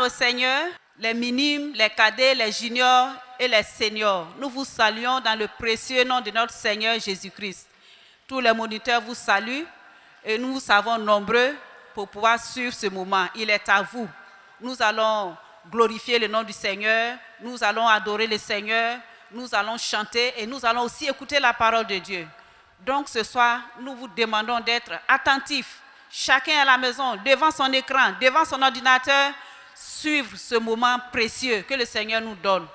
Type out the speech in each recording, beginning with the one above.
au Seigneur, les minimes, les cadets, les juniors et les seniors. Nous vous saluons dans le précieux nom de notre Seigneur Jésus-Christ. Tous les moniteurs vous saluent et nous vous savons nombreux pour pouvoir suivre ce moment. Il est à vous. Nous allons glorifier le nom du Seigneur, nous allons adorer le Seigneur, nous allons chanter et nous allons aussi écouter la parole de Dieu. Donc ce soir, nous vous demandons d'être attentifs, chacun à la maison, devant son écran, devant son ordinateur, suivre ce moment précieux que le Seigneur nous donne.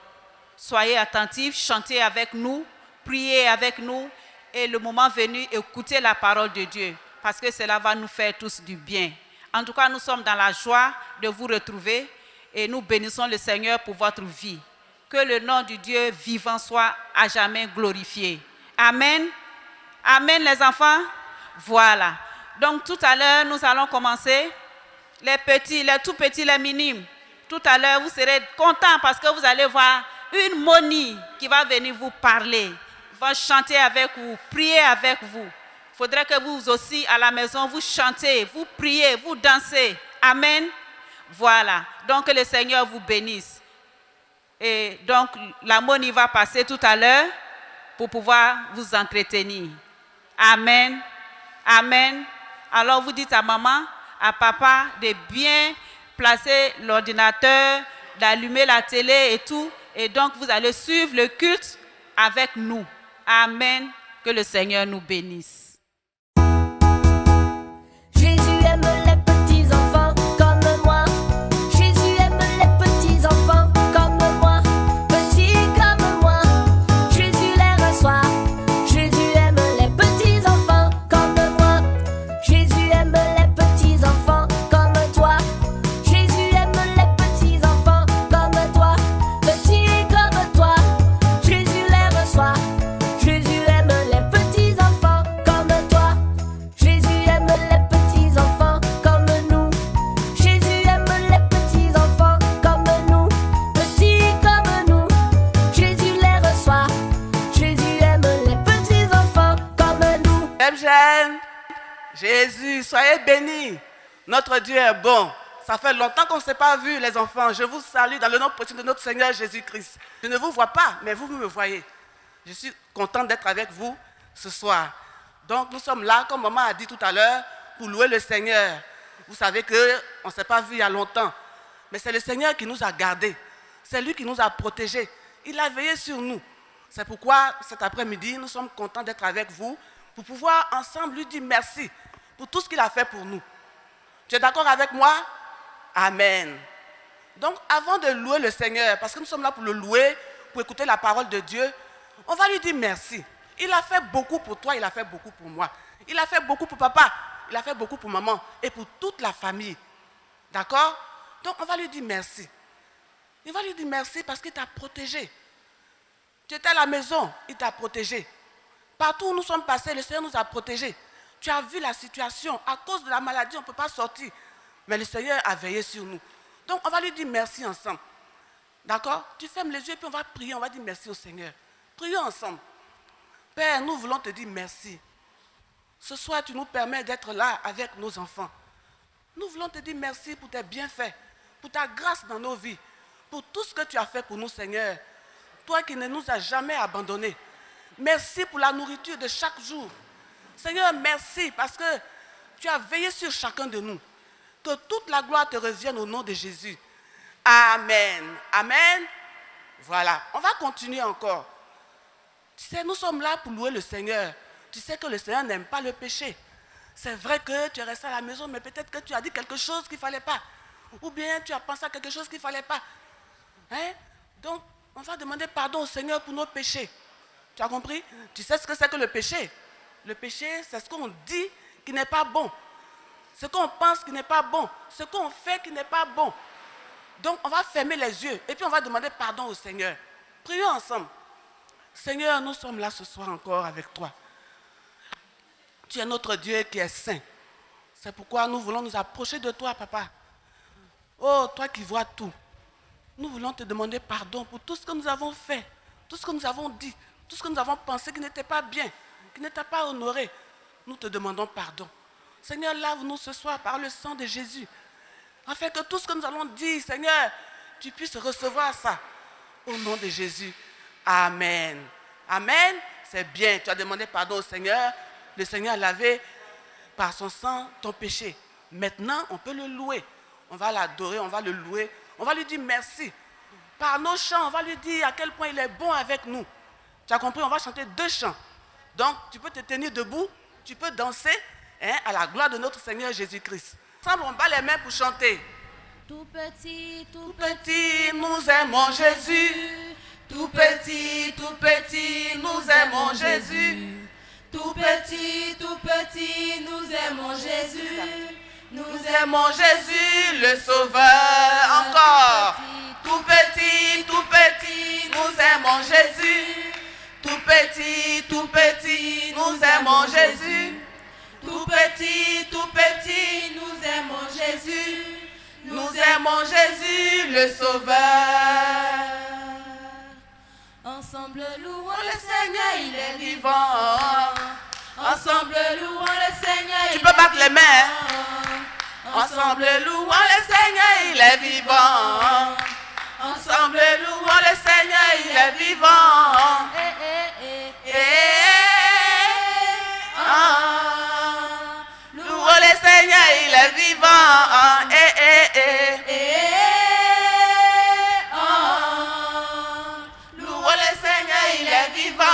Soyez attentifs, chantez avec nous, priez avec nous et le moment venu, écoutez la parole de Dieu parce que cela va nous faire tous du bien. En tout cas, nous sommes dans la joie de vous retrouver et nous bénissons le Seigneur pour votre vie. Que le nom du Dieu vivant soit à jamais glorifié. Amen. Amen les enfants. Voilà. Donc tout à l'heure, nous allons commencer. Les petits, les tout petits, les minimes. Tout à l'heure, vous serez contents parce que vous allez voir une Moni qui va venir vous parler, va chanter avec vous, prier avec vous. Il faudrait que vous aussi, à la maison, vous chantez, vous priez, vous dansez. Amen. Voilà. Donc, que le Seigneur vous bénisse. Et donc, la Moni va passer tout à l'heure pour pouvoir vous entretenir. Amen. Amen. Alors, vous dites à maman, à papa de bien placer l'ordinateur, d'allumer la télé et tout. Et donc, vous allez suivre le culte avec nous. Amen. Que le Seigneur nous bénisse. Jésus aime les petits enfants comme moi. Jésus aime les petits enfants comme moi. Petits comme moi, Jésus les reçoit. Jésus aime les petits enfants comme moi. Jésus aime les petits enfants comme toi. Jésus aime les petits enfants comme toi. Petits comme toi, Jésus les reçoit. Jésus aime les petits enfants comme toi. Jésus aime les petits enfants comme nous. Jésus aime les petits enfants comme nous. Petits comme nous, Jésus les reçoit. Jésus aime les petits enfants comme nous. J'aime Jésus, soyez bénis. Notre Dieu est bon. Ça fait longtemps qu'on ne s'est pas vu, les enfants. Je vous salue dans le nom précieux de notre Seigneur Jésus-Christ. Je ne vous vois pas, mais vous me voyez. Je suis content d'être avec vous ce soir. Donc nous sommes là, comme maman a dit tout à l'heure, pour louer le Seigneur. Vous savez qu'on ne s'est pas vu il y a longtemps. Mais c'est le Seigneur qui nous a gardés. C'est lui qui nous a protégés. Il a veillé sur nous. C'est pourquoi cet après-midi, nous sommes contents d'être avec vous pour pouvoir ensemble lui dire merci pour tout ce qu'il a fait pour nous. Tu es d'accord avec moi? Amen. Donc avant de louer le Seigneur, parce que nous sommes là pour le louer, pour écouter la parole de Dieu, on va lui dire merci. Il a fait beaucoup pour toi, il a fait beaucoup pour moi. Il a fait beaucoup pour papa, il a fait beaucoup pour maman et pour toute la famille. D'accord? Donc on va lui dire merci. Il va lui dire merci parce qu'il t'a protégé. Tu étais à la maison, il t'a protégé. Partout où nous sommes passés, le Seigneur nous a protégés. Tu as vu la situation. À cause de la maladie, on ne peut pas sortir. Mais le Seigneur a veillé sur nous. Donc on va lui dire merci ensemble. D'accord? Tu fermes les yeux et puis on va prier, on va dire merci au Seigneur. Prions ensemble. Père, nous voulons te dire merci. Ce soir, tu nous permets d'être là avec nos enfants. Nous voulons te dire merci pour tes bienfaits, pour ta grâce dans nos vies, pour tout ce que tu as fait pour nous, Seigneur. Toi qui ne nous as jamais abandonnés. Merci pour la nourriture de chaque jour. Seigneur, merci parce que tu as veillé sur chacun de nous. Que toute la gloire te revienne au nom de Jésus. Amen. Amen. Voilà. On va continuer encore. Tu sais, nous sommes là pour louer le Seigneur. Tu sais que le Seigneur n'aime pas le péché. C'est vrai que tu es resté à la maison, mais peut-être que tu as dit quelque chose qu'il ne fallait pas. Ou bien tu as pensé à quelque chose qu'il ne fallait pas. Hein? Donc, on va demander pardon au Seigneur pour nos péchés. Tu as compris? Tu sais ce que c'est que le péché? Le péché, c'est ce qu'on dit qui n'est pas bon. Ce qu'on pense qui n'est pas bon. Ce qu'on fait qui n'est pas bon. Donc, on va fermer les yeux et puis on va demander pardon au Seigneur. Prions ensemble. Seigneur, nous sommes là ce soir encore avec toi. Tu es notre Dieu qui est saint. C'est pourquoi nous voulons nous approcher de toi, papa. Oh, toi qui vois tout. Nous voulons te demander pardon pour tout ce que nous avons fait, tout ce que nous avons dit, tout ce que nous avons pensé qui n'était pas bien, qui n'était pas honoré. Nous te demandons pardon. Seigneur, lave-nous ce soir par le sang de Jésus. afin que tout ce que nous allons dire, Seigneur, tu puisses recevoir ça. Au nom de Jésus. Amen. Amen. C'est bien. Tu as demandé pardon au Seigneur. Le Seigneur a lavé par son sang ton péché. Maintenant, on peut le louer. On va l'adorer, on va le louer. On va lui dire merci. Par nos chants, on va lui dire à quel point il est bon avec nous. Tu as compris? On va chanter 2 chants. Donc, tu peux te tenir debout. Tu peux danser à la gloire de notre Seigneur Jésus-Christ. Ensemble, on bat les mains pour chanter. Tout petit, Nous aimons Jésus. Tout petit, nous aimons Jésus. Tout petit, nous aimons Jésus. Nous aimons Jésus, le Sauveur. Encore. Tout petit, nous aimons Jésus. Tout petit, nous aimons Jésus. Tout petit, nous aimons Jésus. Nous aimons Jésus, le Sauveur. Ensemble louons le Seigneur, il est vivant. Ensemble louons le Seigneur, tu peux battre les mains. Ensemble louons le Seigneur, il est vivant. Ensemble louons le Seigneur, il est vivant. Louons le Seigneur, il est vivant. Louons le Seigneur, il est vivant.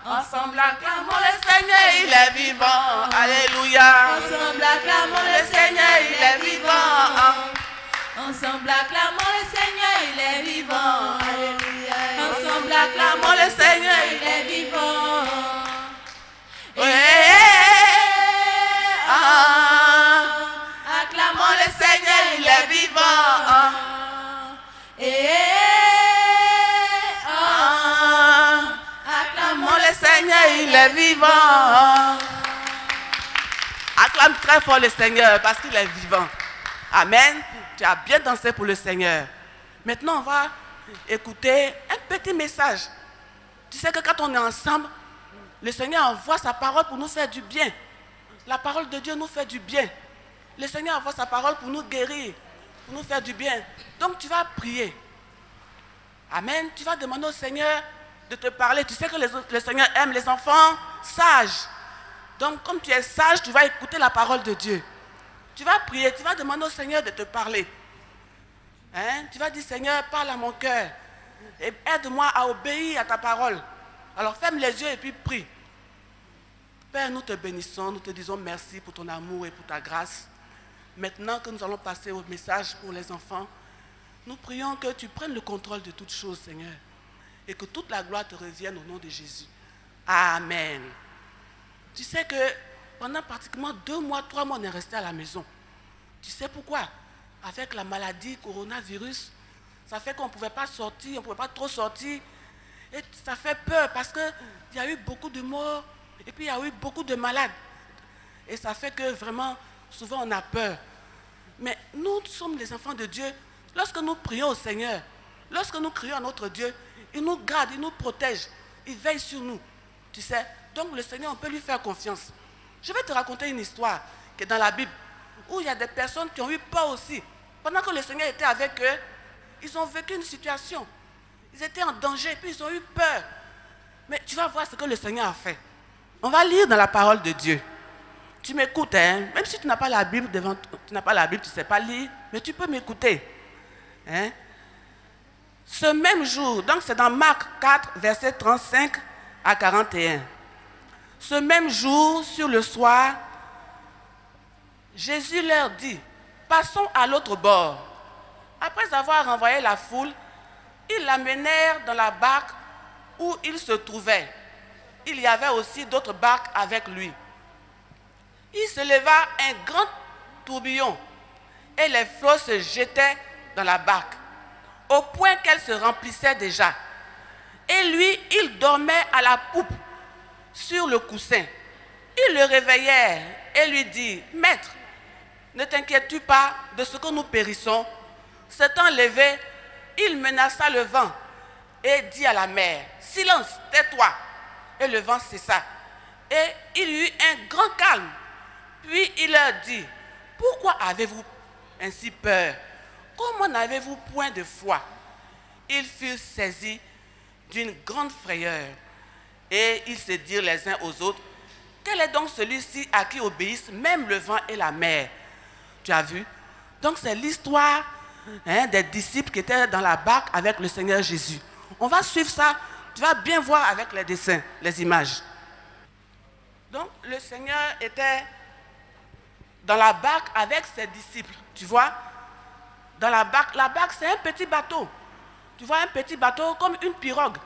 Ensemble acclamons le Seigneur, il est vivant. Alléluia. Ensemble acclamons Le Seigneur, il est vivant. Ensemble acclamons le Seigneur, il est vivant. Ensemble Acclamons le Seigneur, il est vivant. Acclamons le Seigneur, il est vivant. Acclamons le Seigneur, il est vivant. Acclame très fort le Seigneur parce qu'il est vivant. Amen. Tu as bien dansé pour le Seigneur. Maintenant, on va écouter un petit message. Tu sais que quand on est ensemble, le Seigneur envoie sa parole pour nous faire du bien. La parole de Dieu nous fait du bien. Le Seigneur envoie sa parole pour nous guérir, pour nous faire du bien. Donc tu vas prier. Amen. Tu vas demander au Seigneur de te parler. Tu sais que le Seigneur aime les enfants sages. Donc comme tu es sage, tu vas écouter la parole de Dieu. Tu vas prier, tu vas demander au Seigneur de te parler. Tu vas dire, Seigneur, parle à mon cœur. Et aide-moi à obéir à ta parole. Alors ferme les yeux et puis prie. Père, nous te bénissons, nous te disons merci pour ton amour et pour ta grâce. Maintenant que nous allons passer au message pour les enfants, nous prions que tu prennes le contrôle de toutes choses, Seigneur. Et que toute la gloire te revienne au nom de Jésus. Amen. Tu sais que pendant pratiquement 2 mois, 3 mois, on est resté à la maison. Tu sais pourquoi? Avec la maladie coronavirus, ça fait qu'on ne pouvait pas sortir, on ne pouvait pas trop sortir. Et ça fait peur parce qu'il y a eu beaucoup de morts et puis il y a eu beaucoup de malades. Et ça fait que vraiment, souvent on a peur. Mais nous sommes les enfants de Dieu. Lorsque nous prions au Seigneur, lorsque nous crions à notre Dieu, il nous garde, il nous protège, il veille sur nous. Tu sais, donc le Seigneur, on peut lui faire confiance. Je vais te raconter une histoire qui est dans la Bible, où il y a des personnes qui ont eu peur aussi. Pendant que le Seigneur était avec eux, ils ont vécu une situation. Ils étaient en danger, puis ils ont eu peur. Mais tu vas voir ce que le Seigneur a fait. On va lire dans la parole de Dieu. Tu m'écoutes, hein? Même si tu n'as pas la Bible devant toi, tu n'as pas la Bible, tu ne sais pas lire, mais tu peux m'écouter. Hein? Ce même jour, donc c'est dans Marc 4, versets 35 à 41. Ce même jour, sur le soir, Jésus leur dit, passons à l'autre bord. Après avoir renvoyé la foule, ils l'amenèrent dans la barque où il se trouvait. Il y avait aussi d'autres barques avec lui. Il se leva un grand tourbillon et les flots se jetaient dans la barque, au point qu'elle se remplissait déjà. Et lui, il dormait à la poupe, sur le coussin. Ils le réveillèrent et lui dirent, « Maître, ne t'inquiètes-tu pas de ce que nous périssons ?» S'étant levé, il menaça le vent et dit à la mer, « Silence, tais-toi !» Et le vent cessa. Et il y eut un grand calme. Puis il leur dit, « Pourquoi avez-vous ainsi peur. Comment n'avez-vous point de foi? Ils furent saisis d'une grande frayeur et ils se dirent les uns aux autres, quel est donc celui-ci à qui obéissent même le vent et la mer? Tu as vu? Donc c'est l'histoire des disciples qui étaient dans la barque avec le Seigneur Jésus. On va suivre ça, tu vas bien voir avec les dessins, les images. Donc le Seigneur était dans la barque avec ses disciples, tu vois? Dans la barque c'est un petit bateau. Tu vois, un petit bateau comme une pirogue.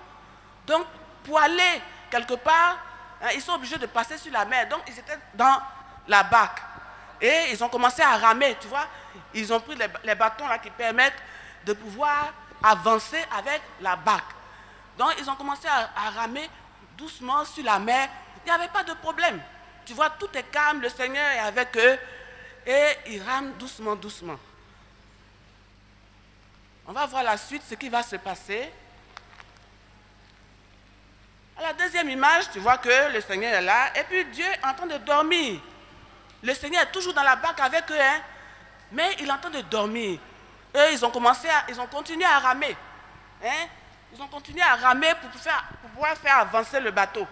Donc pour aller quelque part, ils sont obligés de passer sur la mer. Donc ils étaient dans la barque. Et ils ont commencé à ramer, tu vois. Ils ont pris les bâtons là qui permettent de pouvoir avancer avec la barque. Donc ils ont commencé à ramer doucement sur la mer. Il n'y avait pas de problème. Tu vois, tout est calme, le Seigneur est avec eux. Et ils rament doucement, doucement. On va voir la suite, ce qui va se passer. À la deuxième image, tu vois que le Seigneur est là. Et puis Dieu est en train de dormir. Le Seigneur est toujours dans la barque avec eux, hein, mais il est en train de dormir. Eux, ils ont continué à ramer. Hein, ils ont continué à ramer pour pouvoir faire avancer le bateau.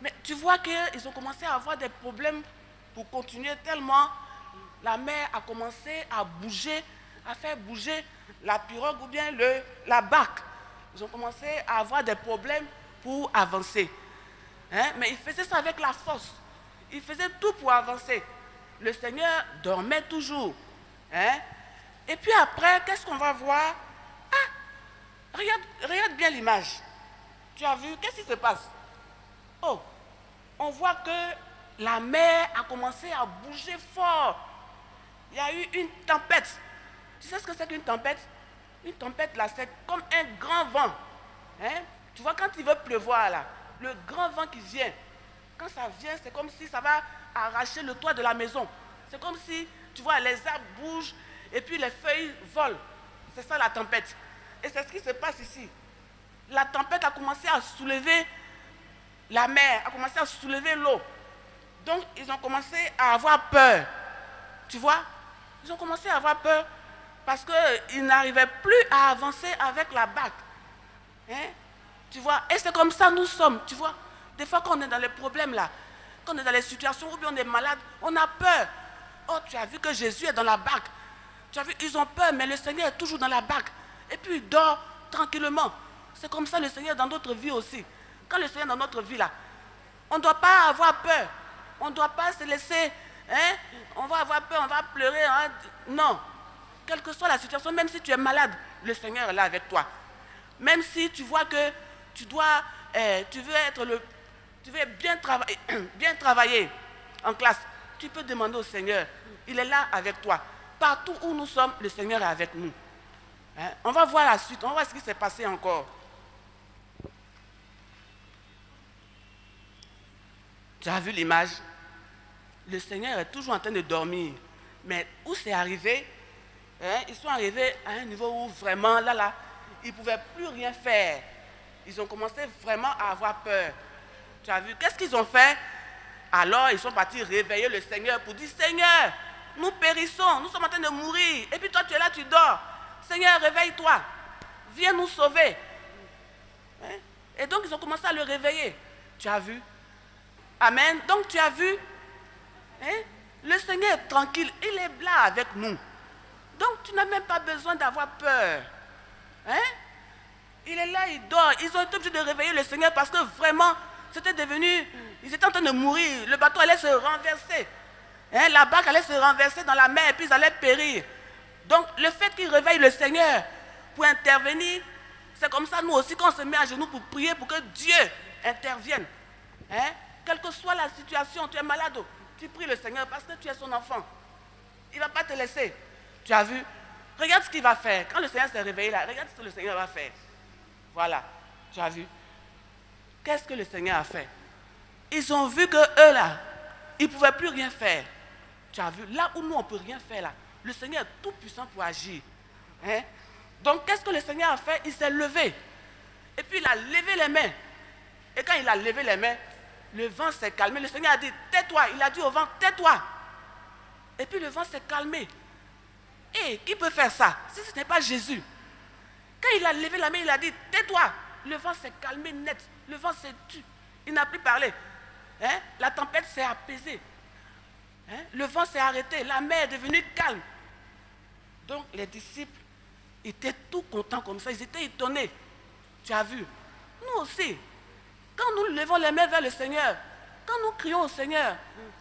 Mais tu vois qu'ils ont commencé à avoir des problèmes pour continuer tellement la mer a commencé à bouger, à faire bouger la pirogue ou bien la barque. Ils ont commencé à avoir des problèmes pour avancer. Hein, mais ils faisaient ça avec la force. Il faisait tout pour avancer. Le Seigneur dormait toujours. Hein? Et puis après, qu'est-ce qu'on va voir? Ah, regarde bien l'image. Tu as vu? Qu'est-ce qui se passe? Oh, on voit que la mer a commencé à bouger fort. Il y a eu une tempête. Tu sais ce que c'est qu'une tempête? Une tempête, là, c'est comme un grand vent. Hein? Tu vois, quand il veut pleuvoir, là, le grand vent qui vient, quand ça vient, c'est comme si ça va arracher le toit de la maison. C'est comme si, tu vois, les arbres bougent et puis les feuilles volent. C'est ça la tempête. Et c'est ce qui se passe ici. La tempête a commencé à soulever la mer, a commencé à soulever l'eau. Donc, ils ont commencé à avoir peur. Tu vois? Ils ont commencé à avoir peur parce qu'ils n'arrivaient plus à avancer avec la barque. Hein? Tu vois? Et c'est comme ça nous sommes, tu vois? Des fois, quand on est dans les problèmes là, quand on est dans les situations où on est malade, on a peur. Oh, tu as vu que Jésus est dans la barque. Tu as vu, ils ont peur, mais le Seigneur est toujours dans la barque. Et puis il dort tranquillement. C'est comme ça le Seigneur dans notre vie aussi. Quand le Seigneur est dans notre vie là, on ne doit pas avoir peur. On ne doit pas se laisser, hein, on va avoir peur, on va pleurer. Hein. Non. Quelle que soit la situation, même si tu es malade, le Seigneur est là avec toi. Même si tu vois que tu veux bien travailler en classe, tu peux demander au Seigneur. Il est là avec toi. Partout où nous sommes, le Seigneur est avec nous. Hein? On va voir la suite, on va voir ce qui s'est passé encore. Tu as vu l'image? Le Seigneur est toujours en train de dormir. Mais où c'est arrivé? Hein? Ils sont arrivés à un niveau où vraiment, là, ils ne pouvaient plus rien faire. Ils ont commencé vraiment à avoir peur. Tu as vu? Qu'est-ce qu'ils ont fait? Alors, ils sont partis réveiller le Seigneur pour dire, Seigneur, nous périssons, nous sommes en train de mourir. Et puis toi, tu es là, tu dors. Seigneur, réveille-toi. Viens nous sauver. Hein? Et donc, ils ont commencé à le réveiller. Tu as vu? Amen. Donc, tu as vu? Hein? Le Seigneur est tranquille. Il est là avec nous. Donc, tu n'as même pas besoin d'avoir peur. Hein? Il est là, il dort. Ils ont été obligés de réveiller le Seigneur parce que vraiment, c'était devenu... Ils étaient en train de mourir. Le bateau allait se renverser. Hein? La barque allait se renverser dans la mer et puis ils allaient périr. Donc, le fait qu'ils réveillent le Seigneur pour intervenir, c'est comme ça, nous aussi, quand on se met à genoux pour prier pour que Dieu intervienne. Hein? Quelle que soit la situation, tu es malade, tu pries le Seigneur parce que tu es son enfant. Il ne va pas te laisser. Tu as vu? Regarde ce qu'il va faire. Quand le Seigneur s'est réveillé là, regarde ce que le Seigneur va faire. Voilà. Tu as vu? Qu'est-ce que le Seigneur a fait? Ils ont vu que eux là, ils ne pouvaient plus rien faire. Tu as vu? Là où nous, on ne peut rien faire là, le Seigneur est tout puissant pour agir. Hein? Donc, qu'est-ce que le Seigneur a fait? Il s'est levé. Et puis, il a levé les mains. Et quand il a levé les mains, le vent s'est calmé. Le Seigneur a dit, tais-toi. Il a dit au vent, tais-toi. Et puis, le vent s'est calmé. Hé, qui peut faire ça? Si ce n'est pas Jésus. Quand il a levé la main, il a dit, tais-toi. Le vent s'est calmé net. Le vent s'est tu. Il n'a plus parlé. Hein? La tempête s'est apaisée. Hein? Le vent s'est arrêté. La mer est devenue calme. Donc les disciples étaient tout contents comme ça. Ils étaient étonnés. Tu as vu? Nous aussi. Quand nous levons les mains vers le Seigneur, quand nous crions au Seigneur,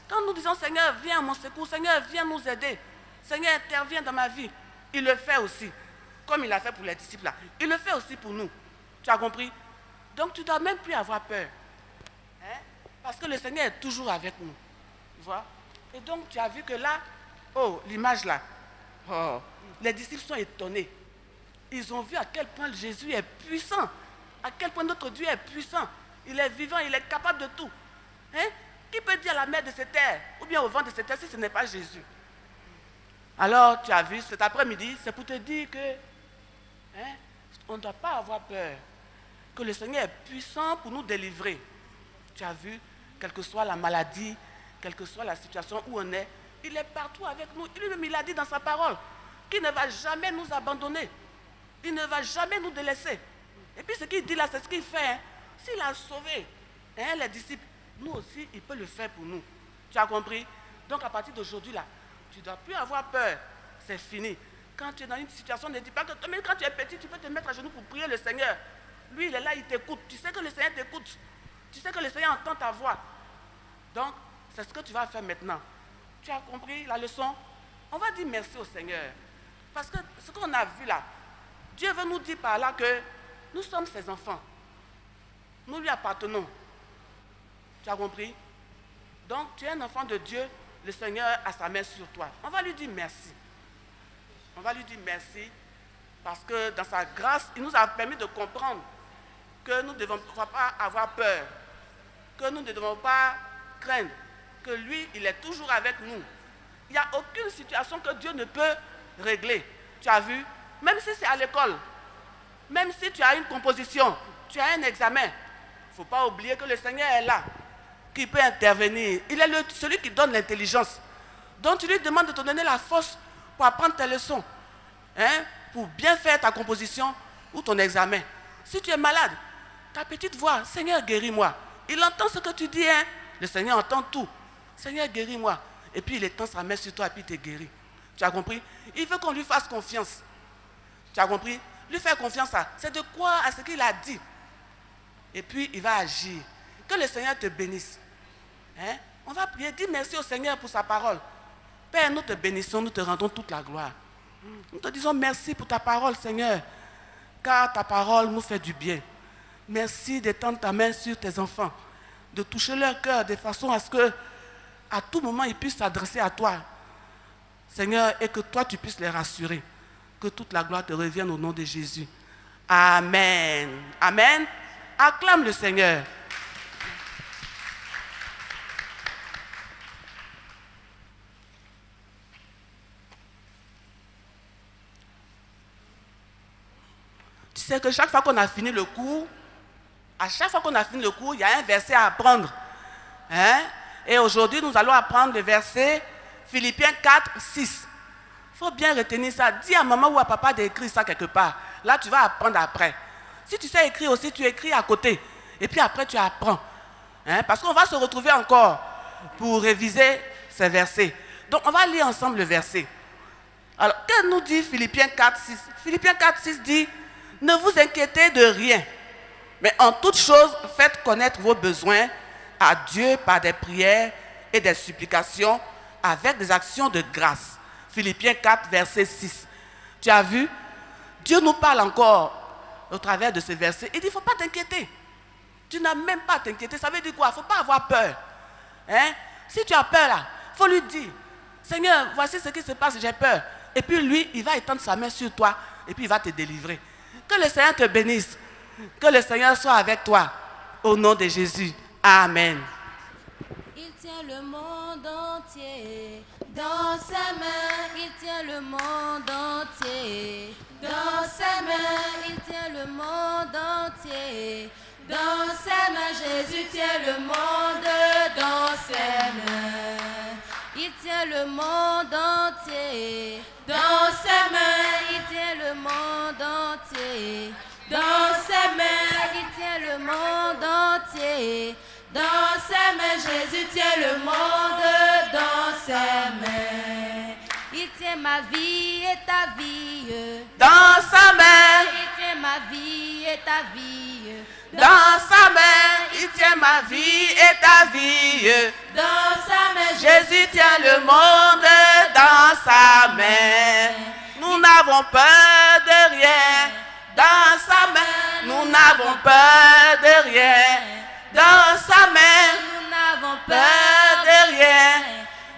quand nous disons Seigneur, viens à mon secours, Seigneur, viens nous aider, Seigneur, interviens dans ma vie, il le fait aussi. Comme il l'a fait pour les disciples là. Il le fait aussi pour nous. Tu as compris? Donc tu ne dois même plus avoir peur. Hein? Parce que le Seigneur est toujours avec nous. Tu vois? Et donc tu as vu que là, oh, l'image là, oh, les disciples sont étonnés. Ils ont vu à quel point Jésus est puissant. À quel point notre Dieu est puissant. Il est vivant, il est capable de tout. Hein? Qui peut dire à la mer de cette terre, ou bien au vent de cette terre, si ce n'est pas Jésus? Alors, tu as vu, cet après-midi, c'est pour te dire que hein, on ne doit pas avoir peur. Que le Seigneur est puissant pour nous délivrer. Tu as vu, quelle que soit la maladie, quelle que soit la situation où on est, il est partout avec nous. Lui-même, il a dit dans sa parole qu'il ne va jamais nous abandonner. Il ne va jamais nous délaisser. Et puis ce qu'il dit là, c'est ce qu'il fait. Hein. S'il a sauvé hein, les disciples, nous aussi, il peut le faire pour nous. Tu as compris? Donc à partir d'aujourd'hui là, tu ne dois plus avoir peur. C'est fini. Quand tu es dans une situation, ne dis pas que même quand tu es petit, tu peux te mettre à genoux pour prier le Seigneur. Lui, il est là, il t'écoute. Tu sais que le Seigneur t'écoute. Tu sais que le Seigneur entend ta voix. Donc, c'est ce que tu vas faire maintenant. Tu as compris la leçon? On va dire merci au Seigneur. Parce que ce qu'on a vu là, Dieu veut nous dire par là que nous sommes ses enfants. Nous lui appartenons. Tu as compris? Donc, tu es un enfant de Dieu, le Seigneur a sa main sur toi. On va lui dire merci. On va lui dire merci parce que dans sa grâce, il nous a permis de comprendre que nous ne devons pas avoir peur, que nous ne devons pas craindre, que lui, il est toujours avec nous. Il n'y a aucune situation que Dieu ne peut régler. Tu as vu? Même si c'est à l'école, même si tu as une composition, tu as un examen, il ne faut pas oublier que le Seigneur est là, qui peut intervenir. Il est celui qui donne l'intelligence. Donc tu lui demandes de te donner la force pour apprendre tes leçons, hein, pour bien faire ta composition ou ton examen. Si tu es malade, ta petite voix, Seigneur, guéris-moi. Il entend ce que tu dis, hein. Le Seigneur entend tout. Seigneur, guéris-moi. Et puis il étend sa main sur toi et puis il te guérit. Tu as compris? Il veut qu'on lui fasse confiance. Tu as compris? Lui faire confiance, c'est de croire à ce qu'il a dit. Et puis il va agir. Que le Seigneur te bénisse. Hein? On va prier, dis merci au Seigneur pour sa parole. Père, nous te bénissons, nous te rendons toute la gloire. Nous te disons merci pour ta parole, Seigneur, car ta parole nous fait du bien. Merci d'étendre ta main sur tes enfants, de toucher leur cœur de façon à ce que, à tout moment, ils puissent s'adresser à toi, Seigneur, et que toi, tu puisses les rassurer. Que toute la gloire te revienne au nom de Jésus. Amen. Amen. Acclame le Seigneur. Tu sais que chaque fois qu'on a fini le cours, à chaque fois qu'on a fini le cours, il y a un verset à apprendre. Hein? Et aujourd'hui, nous allons apprendre le verset Philippiens 4, 6. Il faut bien retenir ça. Dis à maman ou à papa d'écrire ça quelque part. Là, tu vas apprendre après. Si tu sais écrire aussi, tu écris à côté. Et puis après, tu apprends. Hein? Parce qu'on va se retrouver encore pour réviser ces versets. Donc, on va lire ensemble le verset. Alors, que nous dit Philippiens 4, 6? Philippiens 4, 6 dit: ne vous inquiétez de rien, mais en toute chose, faites connaître vos besoins à Dieu par des prières et des supplications avec des actions de grâce. Philippiens 4, verset 6. Tu as vu? Dieu nous parle encore au travers de ce verset. Il dit, il ne faut pas t'inquiéter. Tu n'as même pas à t'inquiéter. Ça veut dire quoi? Il ne faut pas avoir peur. Hein? Si tu as peur là, il faut lui dire, Seigneur, voici ce qui se passe, j'ai peur. Et puis lui, il va étendre sa main sur toi et puis il va te délivrer. Que le Seigneur te bénisse. Que le Seigneur soit avec toi. Au nom de Jésus. Amen. Il tient le monde entier dans ses mains. Il tient le monde entier dans ses mains. Il tient le monde entier dans ses mains. Jésus tient le monde dans ses mains. Il tient le monde entier Dans ses mains, il tient le monde entier. Dans ses mains, il tient le monde entier. Dans ses mains, Jésus tient le monde dans ses mains. Il tient ma vie et ta vie. Dans sa main, Il tient ma vie et ta vie. dans sa main, il tient ma vie et ta vie. Dans sa main, Jésus tient le monde dans sa main. Nous n'avons peur de rien. Dans sa main, nous n'avons peur de rien. Dans sa main, nous n'avons peur de rien.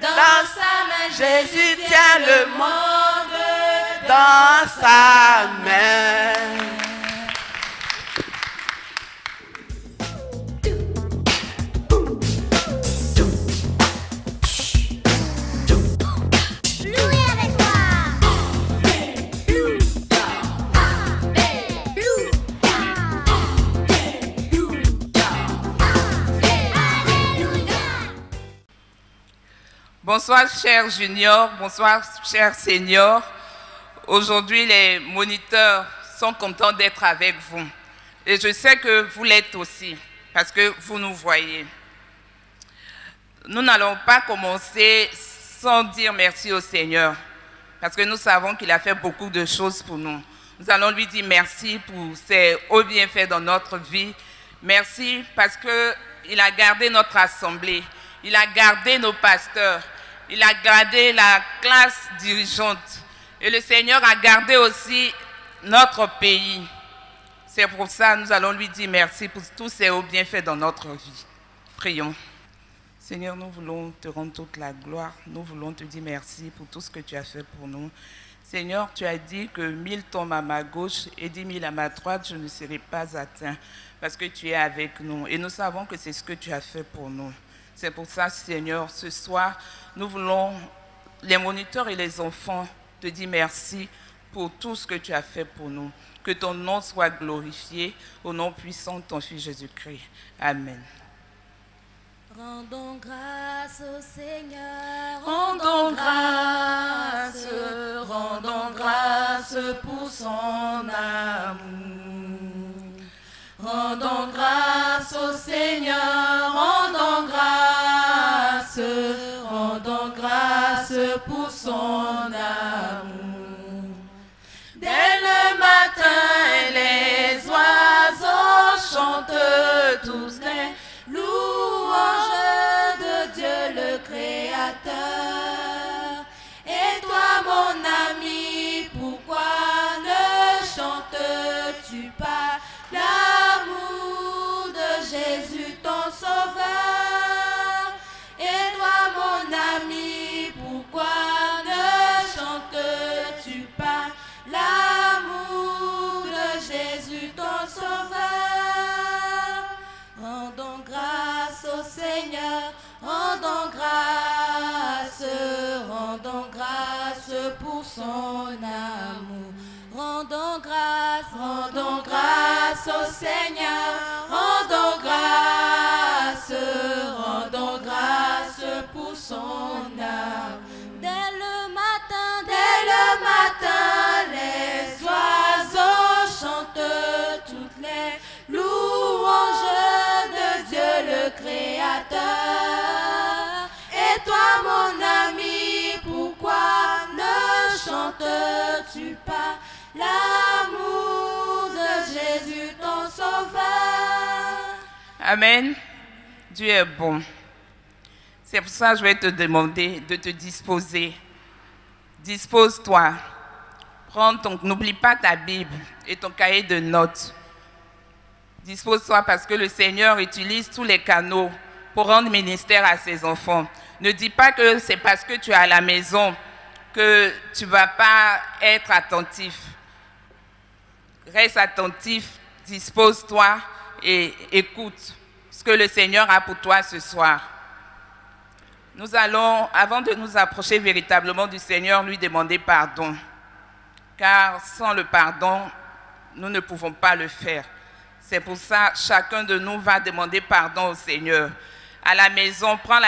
Dans sa main, Jésus tient le monde dans sa main. Louez avec moi. Bonsoir chers juniors, bonsoir chers seniors. Aujourd'hui, les moniteurs sont contents d'être avec vous. Et je sais que vous l'êtes aussi, parce que vous nous voyez. Nous n'allons pas commencer sans dire merci au Seigneur, parce que nous savons qu'il a fait beaucoup de choses pour nous. Nous allons lui dire merci pour ses hauts bienfaits dans notre vie. Merci parce qu'il a gardé notre assemblée, il a gardé nos pasteurs, il a gardé la classe dirigeante. Et le Seigneur a gardé aussi notre pays. C'est pour ça que nous allons lui dire merci pour tous ses hauts bienfaits dans notre vie. Prions. Seigneur, nous voulons te rendre toute la gloire. Nous voulons te dire merci pour tout ce que tu as fait pour nous. Seigneur, tu as dit que 1000 tombent à ma gauche et 10 000 à ma droite, je ne serai pas atteint parce que tu es avec nous. Et nous savons que c'est ce que tu as fait pour nous. C'est pour ça, Seigneur, ce soir, nous voulons, les moniteurs et les enfants, te dire merci pour tout ce que tu as fait pour nous. Que ton nom soit glorifié au nom puissant de ton Fils Jésus-Christ. Amen. Rendons grâce au Seigneur, Rendons grâce pour son amour. Rendons grâce au Seigneur, rendons grâce pour son amour. Dès le matin, les oiseaux chantent tous les louanges de Dieu le Créateur. Et toi, mon ami, pourquoi ne chantes-tu pas l'amour de Jésus ton Sauveur? Et toi, mon ami, pourquoi ne chantes-tu pas l'amour de Jésus ton Sauveur? Rendons grâce au Seigneur, rendons grâce pour son amour. Rendons grâce au Seigneur, rendons grâce pour son amour. Dès le matin, les oiseaux chantent toutes les louanges de Dieu le Créateur. Et toi, mon ami, pourquoi ne chantes-tu pas l'amour de Jésus ton Sauveur? Amen. Dieu est bon. C'est pour ça que je vais te demander de te disposer. Dispose-toi. N'oublie pas ta Bible et ton cahier de notes. Dispose-toi parce que le Seigneur utilise tous les canaux pour rendre ministère à ses enfants. Ne dis pas que c'est parce que tu es à la maison que tu ne vas pas être attentif. Reste attentif, dispose-toi et écoute ce que le Seigneur a pour toi ce soir. Nous allons, avant de nous approcher véritablement du Seigneur, lui demander pardon. Car sans le pardon, nous ne pouvons pas le faire. C'est pour ça que chacun de nous va demander pardon au Seigneur. À la maison, prends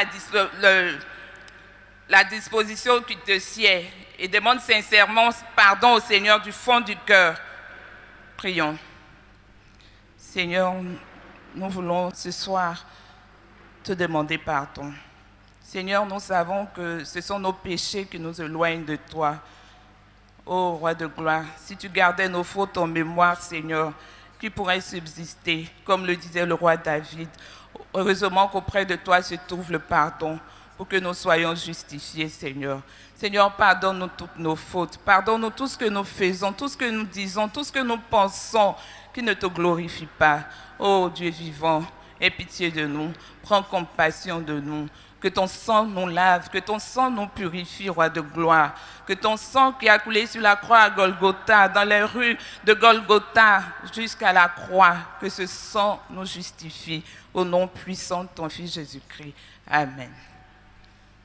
la disposition qui te sied et demande sincèrement pardon au Seigneur du fond du cœur. Prions. Seigneur, nous voulons ce soir te demander pardon. Seigneur, nous savons que ce sont nos péchés qui nous éloignent de toi. Ô Roi de gloire, si tu gardais nos fautes en mémoire, Seigneur, qui pourrait subsister, comme le disait le roi David. Heureusement qu'auprès de toi se trouve le pardon pour que nous soyons justifiés, Seigneur. Seigneur, pardonne-nous toutes nos fautes. Pardonne-nous tout ce que nous faisons, tout ce que nous disons, tout ce que nous pensons qui ne te glorifie pas. Ô Dieu vivant, aie pitié de nous. Prends compassion de nous. Que ton sang nous lave, que ton sang nous purifie, Roi de gloire. Que ton sang qui a coulé sur la croix à Golgotha, dans les rues de Golgotha jusqu'à la croix, que ce sang nous justifie. Au nom puissant de ton Fils Jésus-Christ. Amen.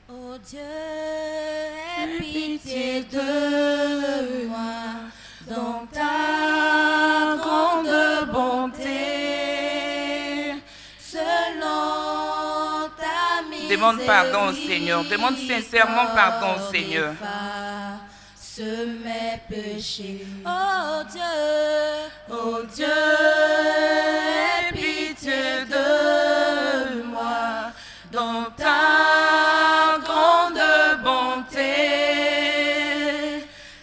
Ô Dieu, aie pitié de moi, dans ta grande bonté, selon ta miséricorde. Demande pardon au Seigneur, demande sincèrement pardon au Seigneur. Ce mes péchés. Oh Dieu, aie pitié de moi, dans ta grande bonté,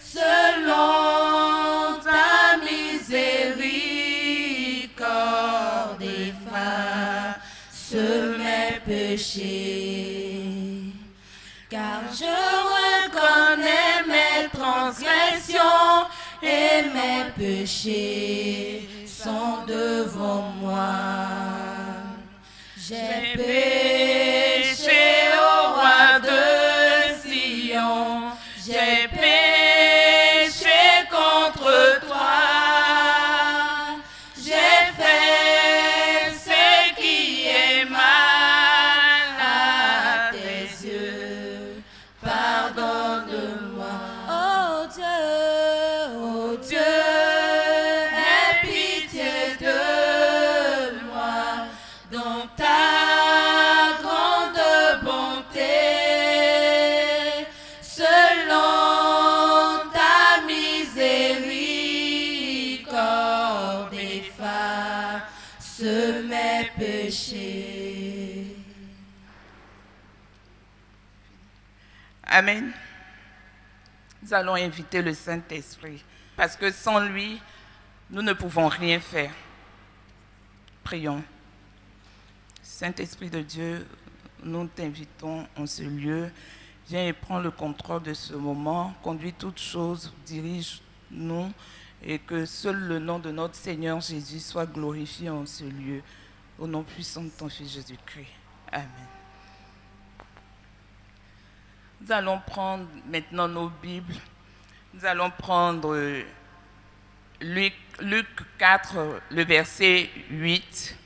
selon ta miséricorde, efface mes péchés. Car je reconnais mes transgressions et mes péchés sont devant moi. J'ai péché au roi de Sion, j'ai péché contre toi, j'ai fait ce qui est mal à tes yeux. Pardonne-moi, oh Dieu, aie pitié de moi, dans ta grande bonté, selon ta miséricorde, efface mes péchés. Amen. Nous allons inviter le Saint-Esprit, parce que sans lui, nous ne pouvons rien faire. Prions. Saint-Esprit de Dieu, nous t'invitons en ce lieu. Viens et prends le contrôle de ce moment. Conduis toutes choses, dirige-nous et que seul le nom de notre Seigneur Jésus soit glorifié en ce lieu. Au nom puissant de ton Fils Jésus-Christ. Amen. Nous allons prendre maintenant nos Bibles. Nous allons prendre Luc 4, le verset 8.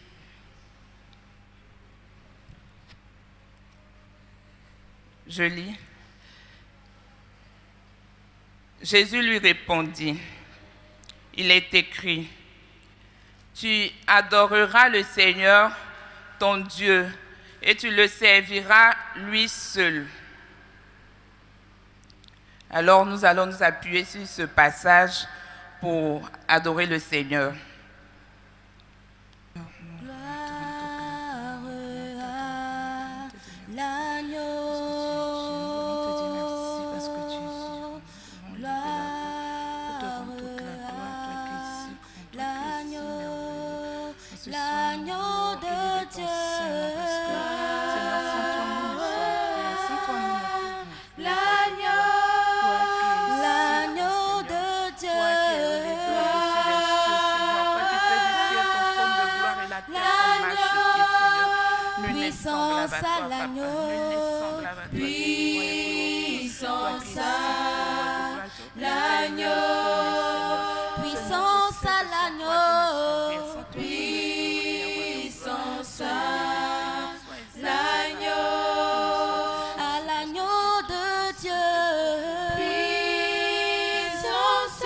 Je lis. Jésus lui répondit, il est écrit, tu adoreras le Seigneur, ton Dieu, et tu le serviras lui seul. Alors nous allons nous appuyer sur ce passage pour adorer le Seigneur. Gloire à l'agneau. L'agneau de Dieu, l'agneau de Dieu, puissance à l'agneau, puissance à l'agneau, puissance à l'agneau, puissance à l'agneau de Dieu, puissance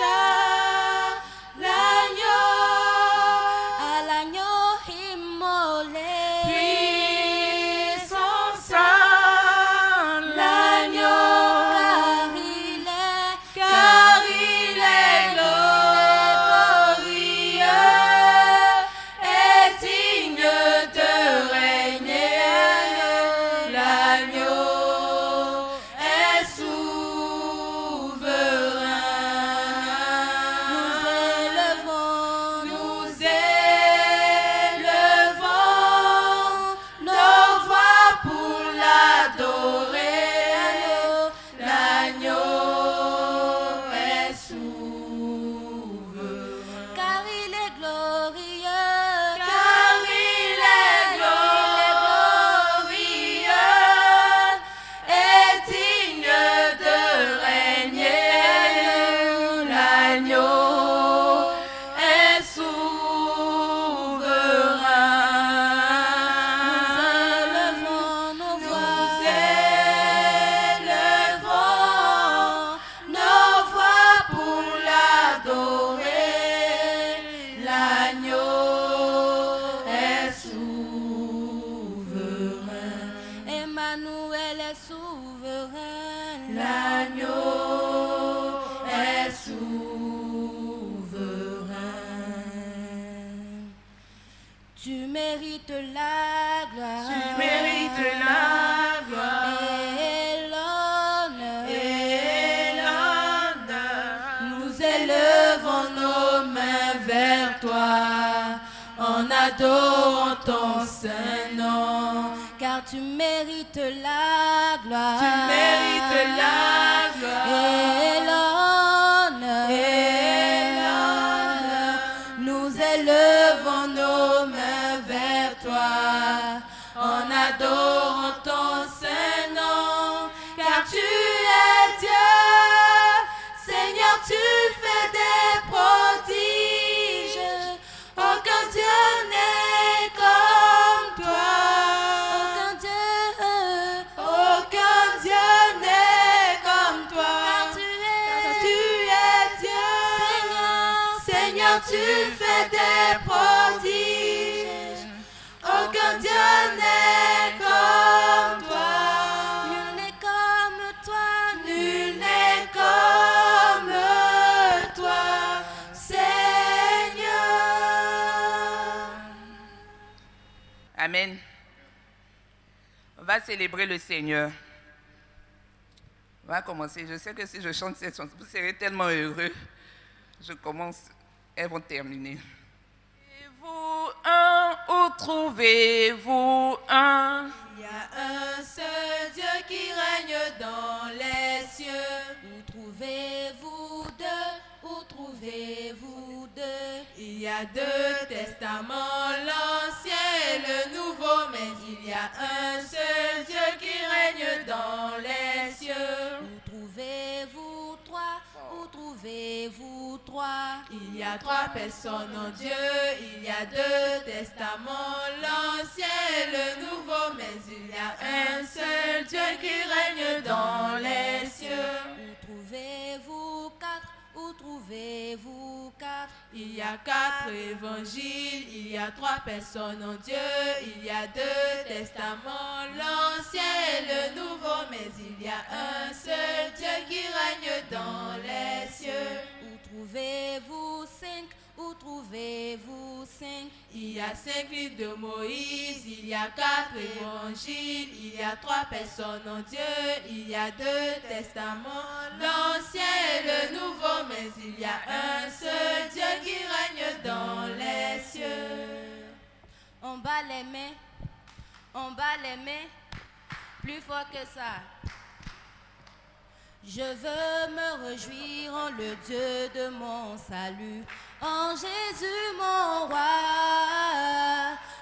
à l'agneau immolé, puissance à l'agneau, car il est est souverain. L'agneau est souverain. Tu mérites la gloire. Tu mérites la gloire et l'honneur. et l'honneur. Nous élevons nos mains vers toi en adorant ton saint nom. Car tu mérites la gloire. Tu mérites la gloire et l'honneur. et l'honneur. Nous élevons nos mains vers toi en adorant ton saint nom. Car tu es Dieu, Seigneur, tu fais des prodiges. Aucun Dieu n'est comme toi. Aucun Dieu n'est comme toi. Car tu es Dieu, Seigneur, tu fais des prodiges. Aucun Dieu n'est comme toi. Nul n'est comme toi. Nul n'est comme toi, Seigneur. Amen. On va célébrer le Seigneur. On va commencer. Je sais que si je chante cette chanson, vous serez tellement heureux. Je commence, elles vont terminer. Trouvez-vous un, où trouvez-vous un? Il y a un seul Dieu qui règne dans les cieux. Où trouvez-vous deux? Où trouvez-vous deux? Il y a deux testaments, l'ancien et le nouveau, mais il y a un seul Dieu qui règne dans les cieux. Où trouvez-vous trois? Où trouvez-vous trois? Il y a trois personnes en Dieu, il y a deux testaments, l'ancien et le nouveau, mais il y a un seul Dieu qui règne dans les cieux. Où trouvez-vous quatre? Où trouvez-vous quatre? Il y a quatre évangiles, il y a trois personnes en Dieu, il y a deux testaments, l'ancien et le nouveau, mais il y a un seul Dieu qui règne dans les cieux. Où trouvez-vous cinq? Où trouvez-vous cinq? Il y a 5 livres de Moïse, il y a 4 évangiles, il y a 3 personnes en Dieu, il y a 2 testaments, l'ancien et le nouveau, mais il y a un seul Dieu qui règne dans les cieux. On bat les mains, on bat les mains, plus fort que ça. Je veux me réjouir en le Dieu de mon salut, en Jésus mon roi.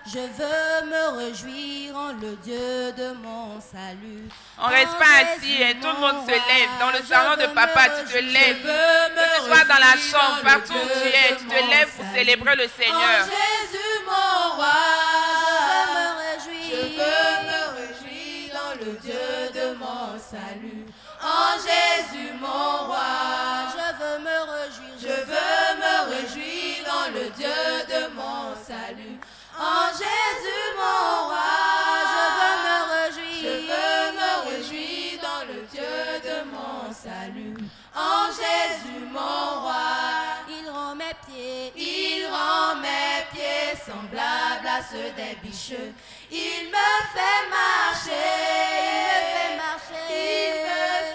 Je veux me réjouir en le Dieu de mon salut. On reste pas assis et tout le monde se lève. Dans le salon de papa, tu te lèves. Que tu sois dans la chambre, partout où tu es, tu te lèves pour célébrer le Seigneur. En Jésus mon roi, Je je veux me réjouir dans le Dieu de mon salut. En Jésus mon roi, je veux me réjouir. je veux me réjouir dans le Dieu de mon salut. En Jésus mon roi, Je veux me réjouir. je veux me réjouir dans le Dieu de mon salut. En Jésus mon roi, Il rend mes pieds. il rend mes pieds semblables à ceux des bicheux. Il me fait marcher, il me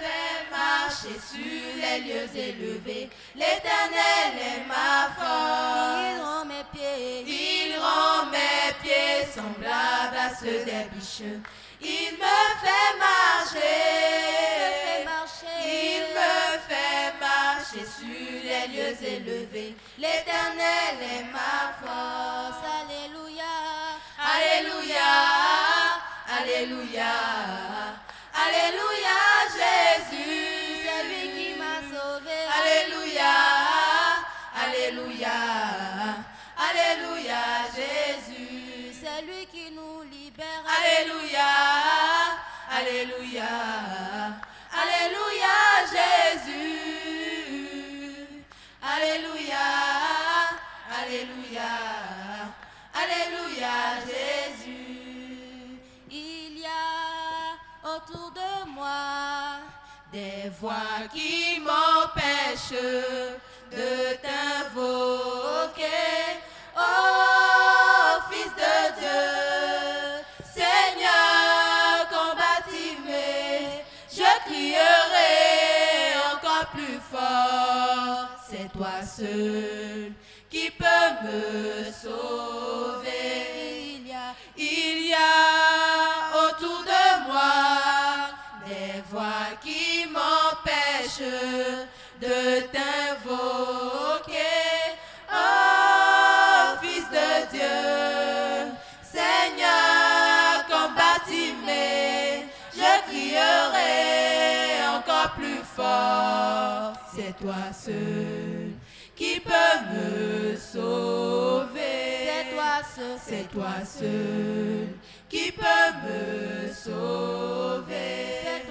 fait marcher sur les lieux élevés. L'Éternel est ma Il force. rend mes pieds. Il rend mes pieds semblables à ceux des bicheux. Il me fait marcher. Il me fait marcher sur les lieux élevés. L'Éternel est ma force. Alléluia. Alléluia. Alléluia. Alléluia, Jésus. C'est lui qui m'a sauvé. Alléluia. Alléluia. Alléluia, Jésus. C'est lui qui nous libère. Alléluia. Alléluia. Alléluia, Jésus. Alléluia. Alléluia. Alléluia, Jésus. Il y a autour de des voix qui m'empêchent de t'invoquer. Oh, Fils de Dieu, Seigneur, combattez-moi, je crierai encore plus fort. C'est toi seul qui peut me sauver. Il y a autour de moi des voix qui m'empêchent de t'invoquer. Oh, Fils de Dieu, Seigneur, combattez-moi, je crierai encore plus fort. C'est toi seul qui peut me sauver. C'est toi seul qui peut me sauver.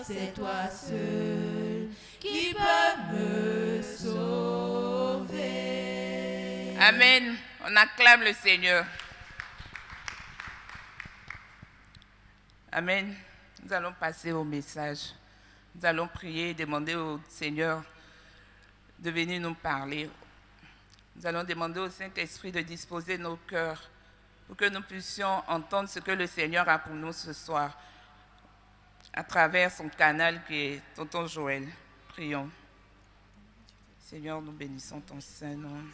C'est toi seul qui peut me sauver. Amen. On acclame le Seigneur. Amen. Nous allons passer au message. Nous allons prier et demander au Seigneur de venir nous parler. Nous allons demander au Saint-Esprit de disposer nos cœurs pour que nous puissions entendre ce que le Seigneur a pour nous ce soir à travers son canal qui est Tonton Joël. Prions. Seigneur, nous bénissons ton Saint-Nom.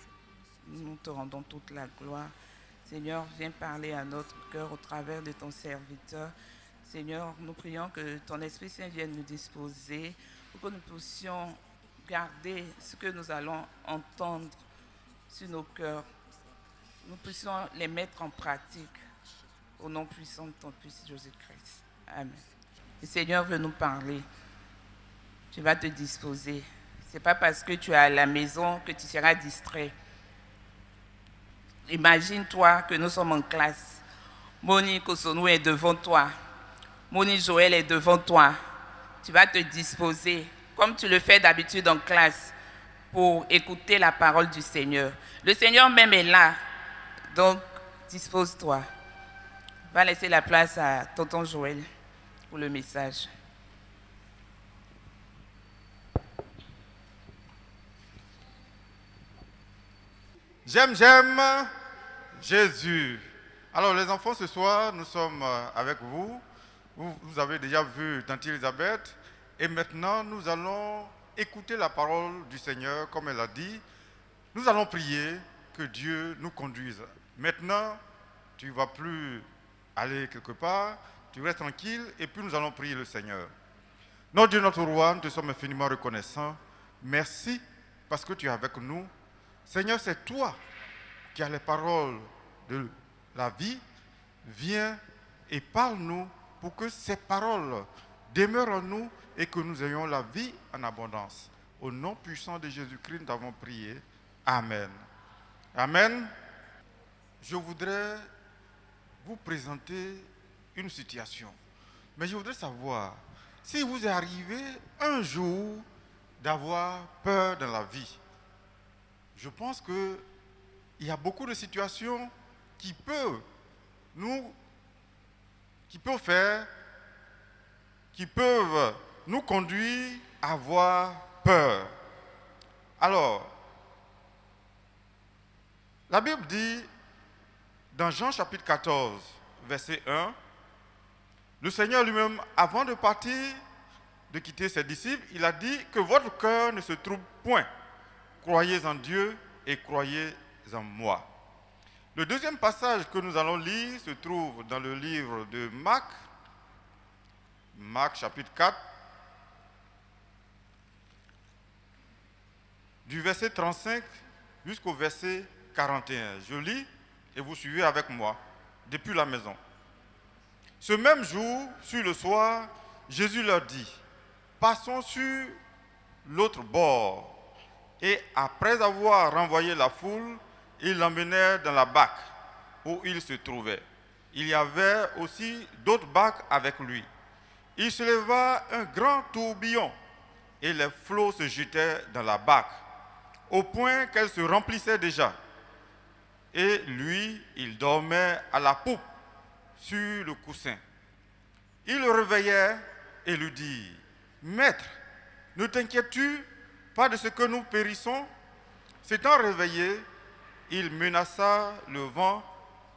Nous te rendons toute la gloire. Seigneur, viens parler à notre cœur au travers de ton serviteur. Seigneur, nous prions que ton Esprit Saint vienne nous disposer pour que nous puissions garder ce que nous allons entendre sur nos cœurs. Nous puissions les mettre en pratique au nom puissant de ton Fils Jésus-Christ. Amen. Le Seigneur veut nous parler. Tu vas te disposer. Ce n'est pas parce que tu es à la maison que tu seras distrait. Imagine-toi que nous sommes en classe. Moni Kosonou est devant toi. Moni Joël est devant toi. Tu vas te disposer, comme tu le fais d'habitude en classe, pour écouter la parole du Seigneur. Le Seigneur même est là. Donc, dispose-toi. Va laisser la place à Tonton Joël pour le message. J'aime Jésus. Alors les enfants, ce soir, nous sommes avec vous. Vous avez déjà vu Tante Elisabeth. Et maintenant, nous allons écouter la parole du Seigneur, comme elle a dit. Nous allons prier que Dieu nous conduise. Maintenant, tu ne vas plus aller quelque part, tu restes tranquille et puis nous allons prier le Seigneur. Notre Dieu, notre roi, nous te sommes infiniment reconnaissants. Merci parce que tu es avec nous. Seigneur, c'est toi qui as les paroles de la vie. Viens et parle-nous pour que ces paroles demeurent en nous et que nous ayons la vie en abondance. Au nom puissant de Jésus-Christ, nous avons prié. Amen. Amen. Je voudrais vous présenter une situation. Mais je voudrais savoir si vous est arrivé un jour d'avoir peur dans la vie. Je pense qu'il y a beaucoup de situations qui peuvent nous conduire à avoir peur. Alors, la Bible dit, dans Jean chapitre 14, verset 1, le Seigneur lui-même, avant de partir, de quitter ses disciples, il a dit que votre cœur ne se trouble point. Croyez en Dieu et croyez en moi. Le deuxième passage que nous allons lire se trouve dans le livre de Marc, Marc chapitre 4, du verset 35 jusqu'au verset 41. Je lis et vous suivez avec moi depuis la maison. Ce même jour, sur le soir, Jésus leur dit, passons sur l'autre bord. Et après avoir renvoyé la foule, ils l'emmenèrent dans la barque où il se trouvait. Il y avait aussi d'autres barques avec lui. Il se leva un grand tourbillon et les flots se jetaient dans la barque, au point qu'elle se remplissait déjà. Et lui, il dormait à la poupe sur le coussin. Ils le réveillèrent et lui dirent, « Maître, ne t'inquiètes-tu pas de ce que nous périssons? S'étant réveillé, il menaça le vent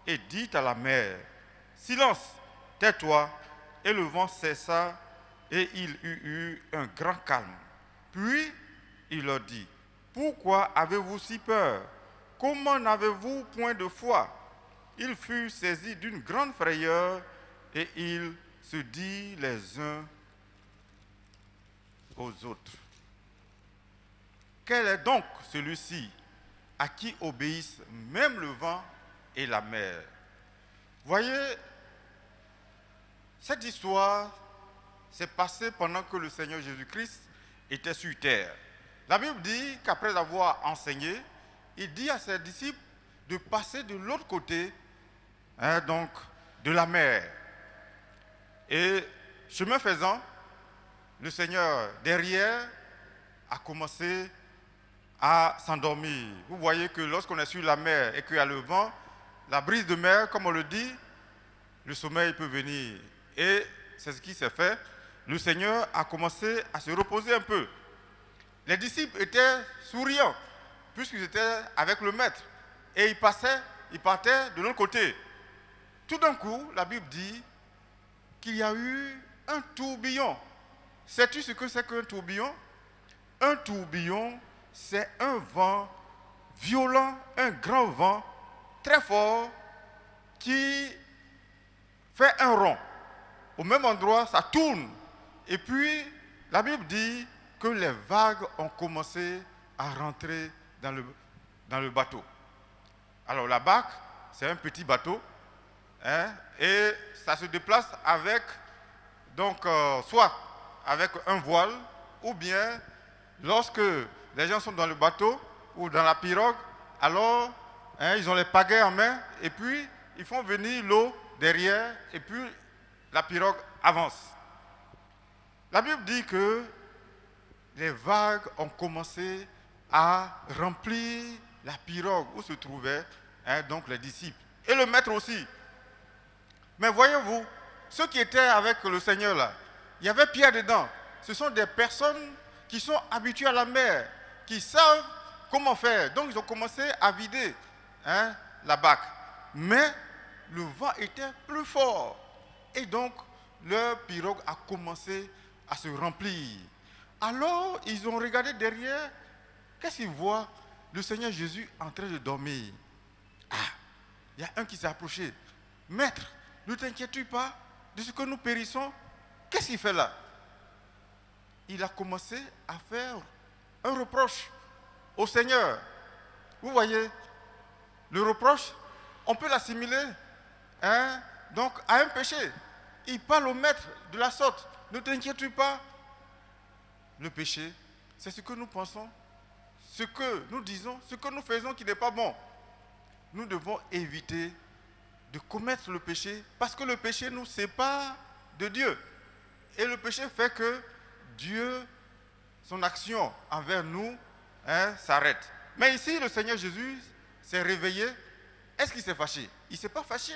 et dit à la mer, silence, tais-toi. Et le vent cessa et il y eut un grand calme. Puis il leur dit, pourquoi avez-vous si peur? Comment n'avez-vous point de foi? Ils furent saisis d'une grande frayeur et ils se dirent les uns aux autres, quel est donc celui-ci à qui obéissent même le vent et la mer? Voyez, cette histoire s'est passée pendant que le Seigneur Jésus-Christ était sur terre. La Bible dit qu'après avoir enseigné, il dit à ses disciples de passer de l'autre côté, donc de la mer. Et chemin faisant, le Seigneur derrière a commencé à s'endormir. Vous voyez que lorsqu'on est sur la mer et qu'il y a le vent, la brise de mer, comme on le dit, le sommeil peut venir. Et c'est ce qui s'est fait. Le Seigneur a commencé à se reposer un peu. Les disciples étaient souriants, puisqu'ils étaient avec le Maître. Et ils partaient de l'autre côté. Tout d'un coup, la Bible dit qu'il y a eu un tourbillon. Sais-tu ce que c'est qu'un tourbillon? Un tourbillon, c'est un vent violent, un grand vent très fort qui fait un rond. Au même endroit, ça tourne. Et puis, la Bible dit que les vagues ont commencé à rentrer dans le bateau. Alors, la barque, c'est un petit bateau, et ça se déplace avec, donc, soit avec un voile, ou bien, lorsque les gens sont dans le bateau ou dans la pirogue, alors ils ont les pagaies en main, et puis ils font venir l'eau derrière, et puis la pirogue avance. La Bible dit que les vagues ont commencé à remplir la pirogue où se trouvaient donc les disciples, et le Maître aussi. Mais voyez-vous, ceux qui étaient avec le Seigneur là, il y avait Pierre dedans. Ce sont des personnes qui sont habituées à la mer, qui savent comment faire. Donc ils ont commencé à vider la barque. Mais le vent était plus fort. Et donc leur pirogue a commencé à se remplir. Alors ils ont regardé derrière. Qu'est-ce qu'ils voient? Le Seigneur Jésus en train de dormir. Ah, il y a un qui s'est approché. Maître, ne t'inquiètes-tu pas de ce que nous périssons? Qu'est-ce qu'il fait là? Il a commencé à faire un reproche au Seigneur. Vous voyez, le reproche, on peut l'assimiler donc à un péché. Il parle au Maître de la sorte. Ne t'inquiète pas. Le péché, c'est ce que nous pensons, ce que nous disons, ce que nous faisons qui n'est pas bon. Nous devons éviter de commettre le péché parce que le péché nous sépare de Dieu. Et le péché fait que Dieu, son action envers nous, s'arrête. Mais ici, le Seigneur Jésus s'est réveillé. Est-ce qu'il s'est fâché? Il ne s'est pas fâché.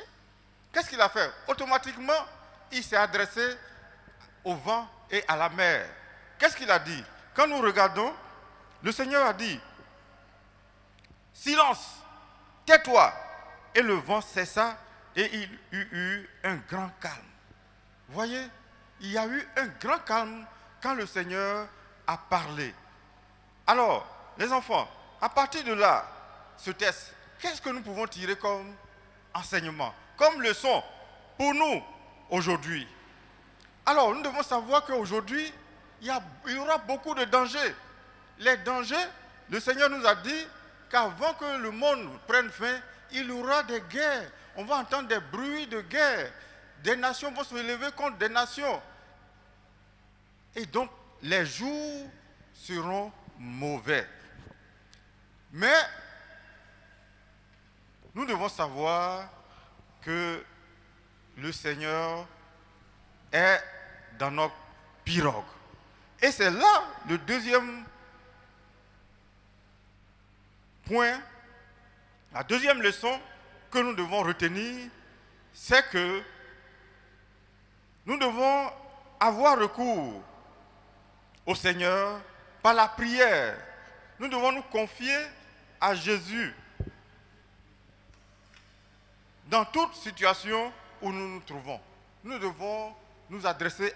Qu'est-ce qu'il a fait? Automatiquement, il s'est adressé au vent et à la mer. Qu'est-ce qu'il a dit? Quand nous regardons, le Seigneur a dit, silence, tais-toi. Et le vent cessa et il y eut un grand calme. Vous voyez, il y a eu un grand calme quand le Seigneur a parlé. Alors, les enfants, à partir de là, ce test, qu'est-ce que nous pouvons tirer comme enseignement, comme leçon pour nous aujourd'hui? Alors, nous devons savoir qu'aujourd'hui, il y aura beaucoup de dangers. Les dangers, le Seigneur nous a dit qu'avant que le monde prenne fin, il y aura des guerres. On va entendre des bruits de guerre. Des nations vont se lever contre des nations. Et donc, les jours seront mauvais. Mais, nous devons savoir que le Seigneur est dans notre pirogue. Et c'est là le deuxième point, la deuxième leçon que nous devons retenir, c'est que nous devons avoir recours au Seigneur par la prière. Nous devons nous confier à Jésus dans toute situation où nous nous trouvons. Nous devons nous adresser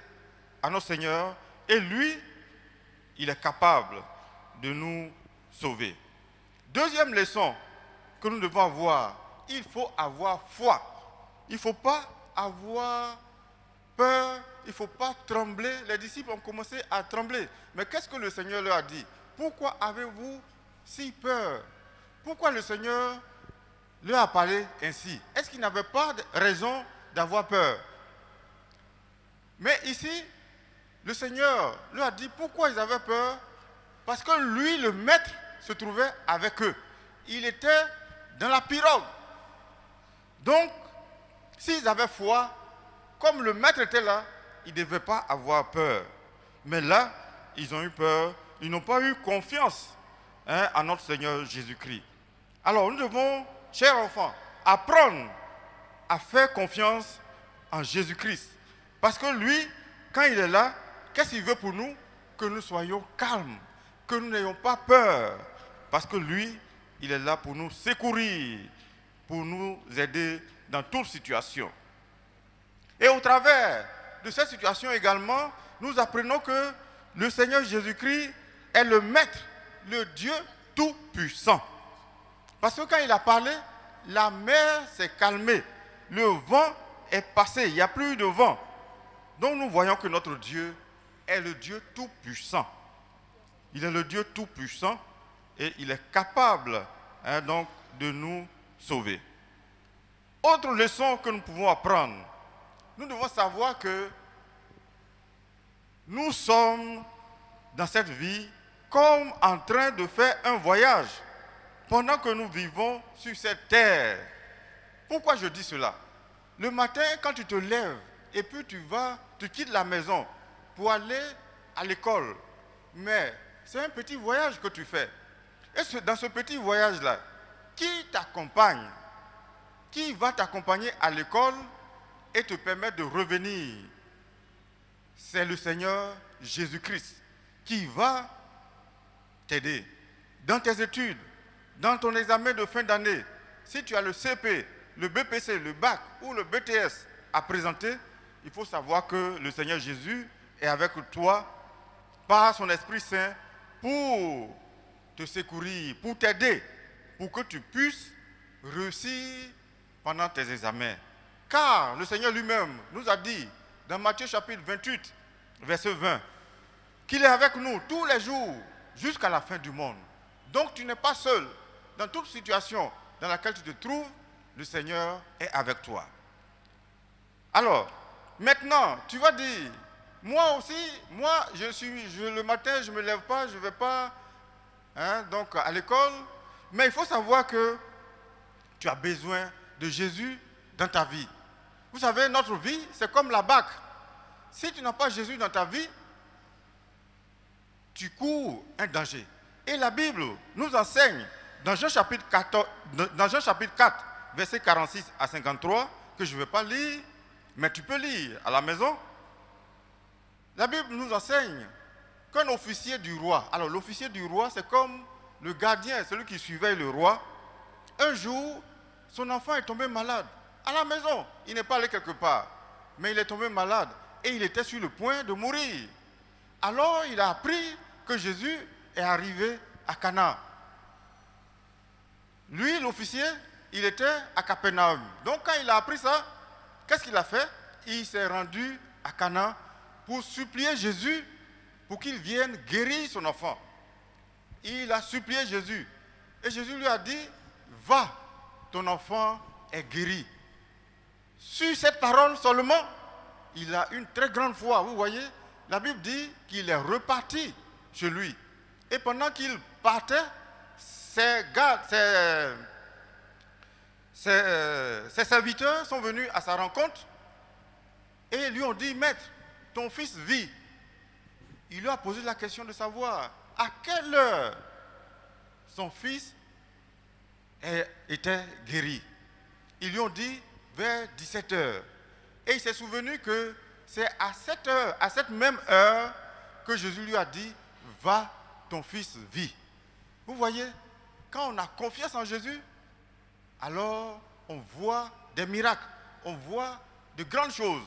à notre Seigneur et lui, il est capable de nous sauver. Deuxième leçon que nous devons avoir, il faut avoir foi. Il ne faut pas avoir peur, il ne faut pas trembler. Les disciples ont commencé à trembler. Mais qu'est-ce que le Seigneur leur a dit? Pourquoi avez-vous si peur? Pourquoi le Seigneur leur a parlé ainsi? Est-ce qu'il n'avait pas de raison d'avoir peur? Mais ici, le Seigneur leur a dit pourquoi ils avaient peur. Parce que lui, le maître, se trouvait avec eux. Il était dans la pirogue. Donc, s'ils avaient foi, comme le maître était là, ils ne devaient pas avoir peur. Mais là, ils ont eu peur. Ils n'ont pas eu confiance en notre Seigneur Jésus-Christ. Alors, nous devons, chers enfants, apprendre à faire confiance en Jésus-Christ. Parce que lui, quand il est là, qu'est-ce qu'il veut pour nous? Que nous soyons calmes, que nous n'ayons pas peur. Parce que lui, il est là pour nous secourir, pour nous aider dans toute situation. Et au travers de cette situation également, nous apprenons que le Seigneur Jésus-Christ est le Maître, le Dieu Tout-Puissant. Parce que quand il a parlé, la mer s'est calmée, le vent est passé, il n'y a plus de vent. Donc nous voyons que notre Dieu est le Dieu Tout-Puissant. Il est le Dieu Tout-Puissant et il est capable donc de nous sauver. Autre leçon que nous pouvons apprendre, nous devons savoir que nous sommes dans cette vie comme en train de faire un voyage pendant que nous vivons sur cette terre. Pourquoi je dis cela? Le matin, quand tu te lèves et puis tu quittes la maison pour aller à l'école, mais c'est un petit voyage que tu fais. Et dans ce petit voyage-là, qui t'accompagne? Qui va t'accompagner à l'école et te permettre de revenir? C'est le Seigneur Jésus-Christ qui va t'aider dans tes études, dans ton examen de fin d'année. Si tu as le CP, le BPC, le bac ou le BTS à présenter, il faut savoir que le Seigneur Jésus est avec toi par son Esprit Saint pour te secourir, pour t'aider, pour que tu puisses réussir pendant tes examens. Car le Seigneur lui-même nous a dit dans Matthieu chapitre 28, verset 20, qu'il est avec nous tous les jours jusqu'à la fin du monde. Donc tu n'es pas seul. Dans toute situation dans laquelle tu te trouves, le Seigneur est avec toi. Alors, maintenant, tu vas dire, moi aussi, le matin, je ne me lève pas, je ne vais pas donc à l'école, mais il faut savoir que tu as besoin de Jésus dans ta vie. Vous savez, notre vie, c'est comme la barque. Si tu n'as pas Jésus dans ta vie, tu cours un danger. Et la Bible nous enseigne, dans Jean chapitre 4, verset 46 à 53, que je ne vais pas lire, mais tu peux lire à la maison. La Bible nous enseigne qu'un officier du roi, alors l'officier du roi, c'est comme le gardien, celui qui surveille le roi. Un jour, son enfant est tombé malade. À la maison, il n'est pas allé quelque part, mais il est tombé malade et il était sur le point de mourir. Alors, il a appris que Jésus est arrivé à Cana. Lui, l'officier, il était à Capernaum. Donc, quand il a appris ça, qu'est-ce qu'il a fait? Il s'est rendu à Cana pour supplier Jésus pour qu'il vienne guérir son enfant. Il a supplié Jésus. Et Jésus lui a dit, va, ton enfant est guéri. Sur cette parole seulement, il a une très grande foi. Vous voyez, la Bible dit qu'il est reparti chez lui. Et pendant qu'il partait, ses serviteurs sont venus à sa rencontre et lui ont dit, maître, ton fils vit. Il lui a posé la question de savoir à quelle heure son fils était guéri. Ils lui ont dit vers 17 h. Et il s'est souvenu que c'est à cette heure, à cette même heure, que Jésus lui a dit, va, ton fils vit. Vous voyez, quand on a confiance en Jésus, alors on voit des miracles, on voit de grandes choses.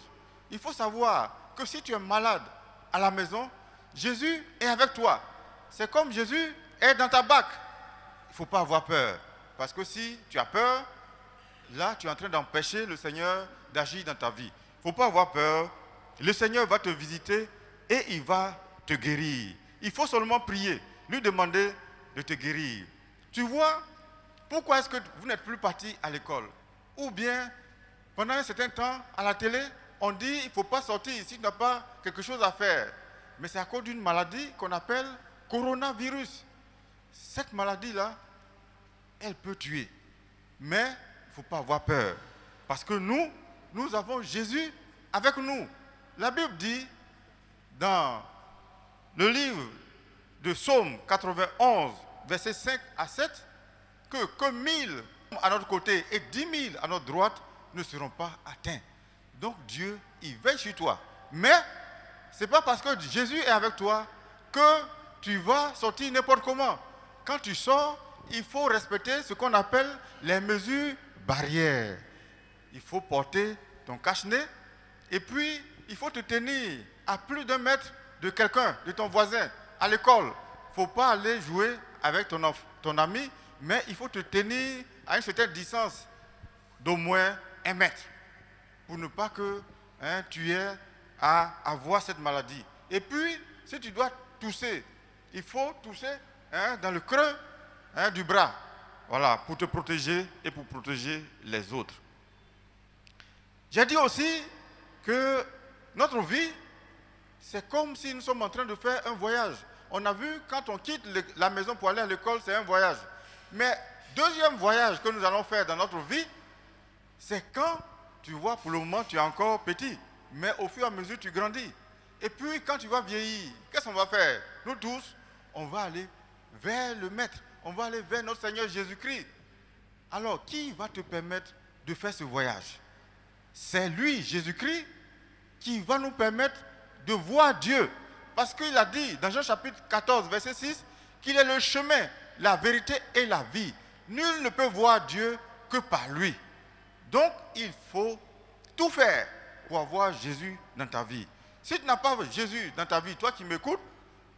Il faut savoir que si tu es malade à la maison, Jésus est avec toi. C'est comme Jésus est dans ta barque. Il ne faut pas avoir peur. Parce que si tu as peur, là tu es en train d'empêcher le Seigneur d'agir dans ta vie. Il ne faut pas avoir peur. Le Seigneur va te visiter et il va te guérir. Il faut seulement prier, lui demander de te guérir. Tu vois, pourquoi est-ce que vous n'êtes plus parti à l'école? Ou bien, pendant un certain temps, à la télé, on dit il ne faut pas sortir si tu n'as pas quelque chose à faire. Mais c'est à cause d'une maladie qu'on appelle coronavirus. Cette maladie-là, elle peut tuer. Mais il ne faut pas avoir peur. Parce que nous avons Jésus avec nous. La Bible dit, dans le livre de Psaume 91, versets 5 à 7, que 1000 à notre côté et 10 000 à notre droite ne seront pas atteints. Donc Dieu, il veille sur toi. Mais ce n'est pas parce que Jésus est avec toi que tu vas sortir n'importe comment. Quand tu sors, il faut respecter ce qu'on appelle les mesures barrières. Il faut porter ton cache-nez et puis il faut te tenir à plus d'1 mètre de quelqu'un, de ton voisin, à l'école. Il ne faut pas aller jouer avec ton ami, mais il faut te tenir à une certaine distance d'au moins 1 mètre pour ne pas que tu aies à avoir cette maladie. Et puis, si tu dois tousser, il faut tousser dans le creux du bras. Voilà, pour te protéger et pour protéger les autres. J'ai dit aussi que notre vie, c'est comme si nous sommes en train de faire un voyage. On a vu, quand on quitte la maison pour aller à l'école, c'est un voyage. Mais deuxième voyage que nous allons faire dans notre vie, c'est quand, tu vois, pour le moment, tu es encore petit. Mais au fur et à mesure, tu grandis. Et puis, quand tu vas vieillir, qu'est-ce qu'on va faire? Nous tous, on va aller vers le Maître. On va aller vers notre Seigneur Jésus-Christ. Alors, qui va te permettre de faire ce voyage? C'est lui, Jésus-Christ, qui va nous permettre de voir Dieu. Parce qu'il a dit, dans Jean chapitre 14, verset 6, qu'il est le chemin, la vérité et la vie. Nul ne peut voir Dieu que par lui. Donc, il faut tout faire pour avoir Jésus dans ta vie. Si tu n'as pas Jésus dans ta vie, toi qui m'écoutes,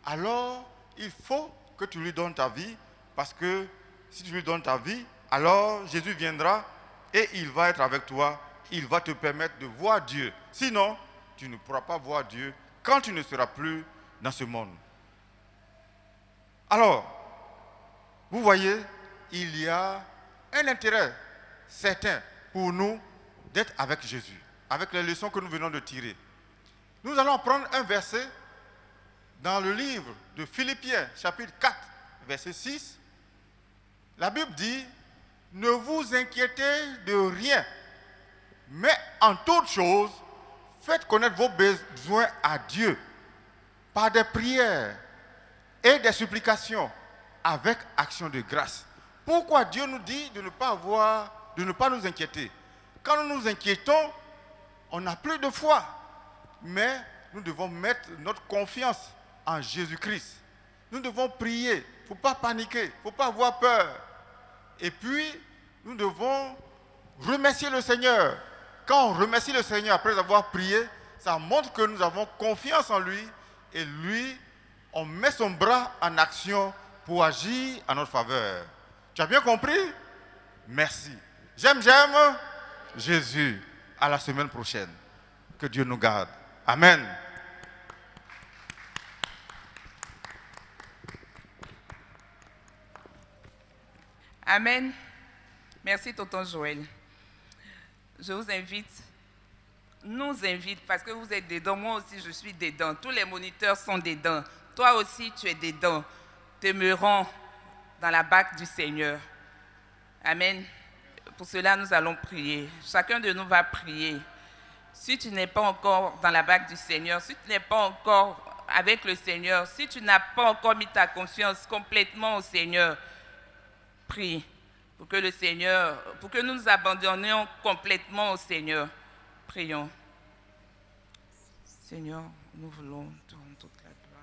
alors il faut que tu lui donnes ta vie, parce que si tu lui donnes ta vie, alors Jésus viendra et il va être avec toi, il va te permettre de voir Dieu. Sinon, tu ne pourras pas voir Dieu quand tu ne seras plus dans ce monde. Alors, vous voyez, il y a un intérêt certain pour nous d'être avec Jésus, avec les leçons que nous venons de tirer. Nous allons prendre un verset dans le livre de Philippiens, chapitre 4, verset 6. La Bible dit, ne vous inquiétez de rien, mais en toute chose, faites connaître vos besoins à Dieu par des prières et des supplications avec action de grâce. Pourquoi Dieu nous dit de ne pas nous inquiéter? Quand nous nous inquiétons, on n'a plus de foi. Mais nous devons mettre notre confiance en Jésus-Christ. Nous devons prier. Il ne faut pas paniquer. Il ne faut pas avoir peur. Et puis, nous devons remercier le Seigneur. Quand on remercie le Seigneur après avoir prié, ça montre que nous avons confiance en lui. Et lui, on met son bras en action pour agir en notre faveur. Tu as bien compris? Merci. J'aime Jésus. À la semaine prochaine. Que Dieu nous garde. Amen. Amen. Merci, tonton Joël. Je vous invite, nous invite, parce que vous êtes dedans, moi aussi je suis dedans, tous les moniteurs sont dedans, toi aussi tu es dedans, demeurons dans la barque du Seigneur. Amen. Pour cela, nous allons prier. Chacun de nous va prier. Si tu n'es pas encore dans la barque du Seigneur, si tu n'es pas encore avec le Seigneur, si tu n'as pas encore mis ta confiance complètement au Seigneur, prie pour que le Seigneur, pour que nous nous abandonnions complètement au Seigneur. Prions. Seigneur, nous voulons te rendre toute la gloire.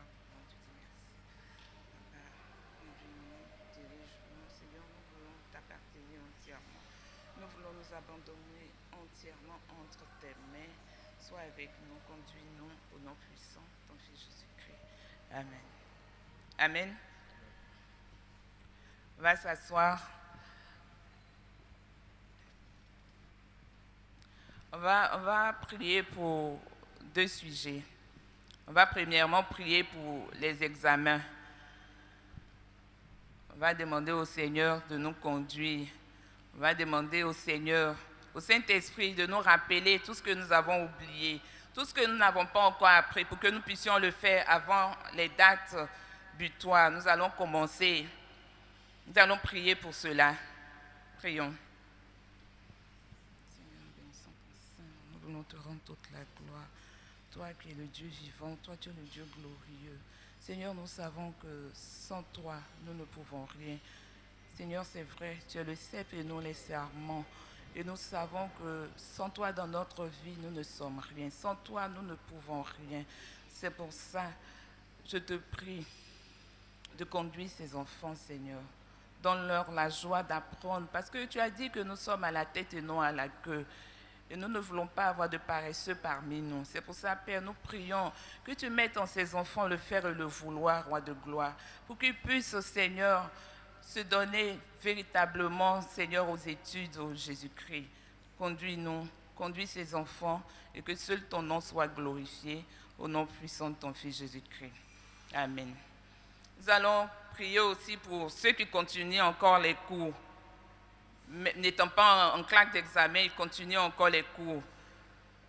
Dirige-nous, Seigneur, nous voulons t'appartenir entièrement. Nous voulons nous abandonner entièrement entre tes mains. Sois avec nous, conduis-nous au nom puissant de ton Fils Jésus-Christ. Amen. Amen. On va s'asseoir. On va prier pour 2 sujets. On va premièrement prier pour les examens. On va demander au Seigneur de nous conduire. On va demander au Seigneur, au Saint-Esprit, de nous rappeler tout ce que nous avons oublié, tout ce que nous n'avons pas encore appris, pour que nous puissions le faire avant les dates butoirs. Nous allons commencer. Nous allons prier pour cela. Prions. Nous voulons te rendre toute la gloire. Toi qui es le Dieu vivant, toi tu es le Dieu glorieux. Seigneur, nous savons que sans toi, nous ne pouvons rien. Seigneur, c'est vrai, tu es le cep et nous les serments. Et nous savons que sans toi dans notre vie, nous ne sommes rien. Sans toi, nous ne pouvons rien. C'est pour ça, je te prie de conduire ces enfants, Seigneur. Donne-leur la joie d'apprendre. Parce que tu as dit que nous sommes à la tête et non à la queue. Et nous ne voulons pas avoir de paresseux parmi nous. C'est pour ça, Père, nous prions que tu mettes en ces enfants le faire et le vouloir, Roi de gloire, pour qu'ils puissent, Seigneur, se donner véritablement, Seigneur, aux études, au Jésus-Christ. Conduis-nous, conduis ces enfants, et que seul ton nom soit glorifié, au nom puissant de ton Fils Jésus-Christ. Amen. Nous allons prier aussi pour ceux qui continuent encore les cours. N'étant pas en claque d'examen, ils continuent encore les cours.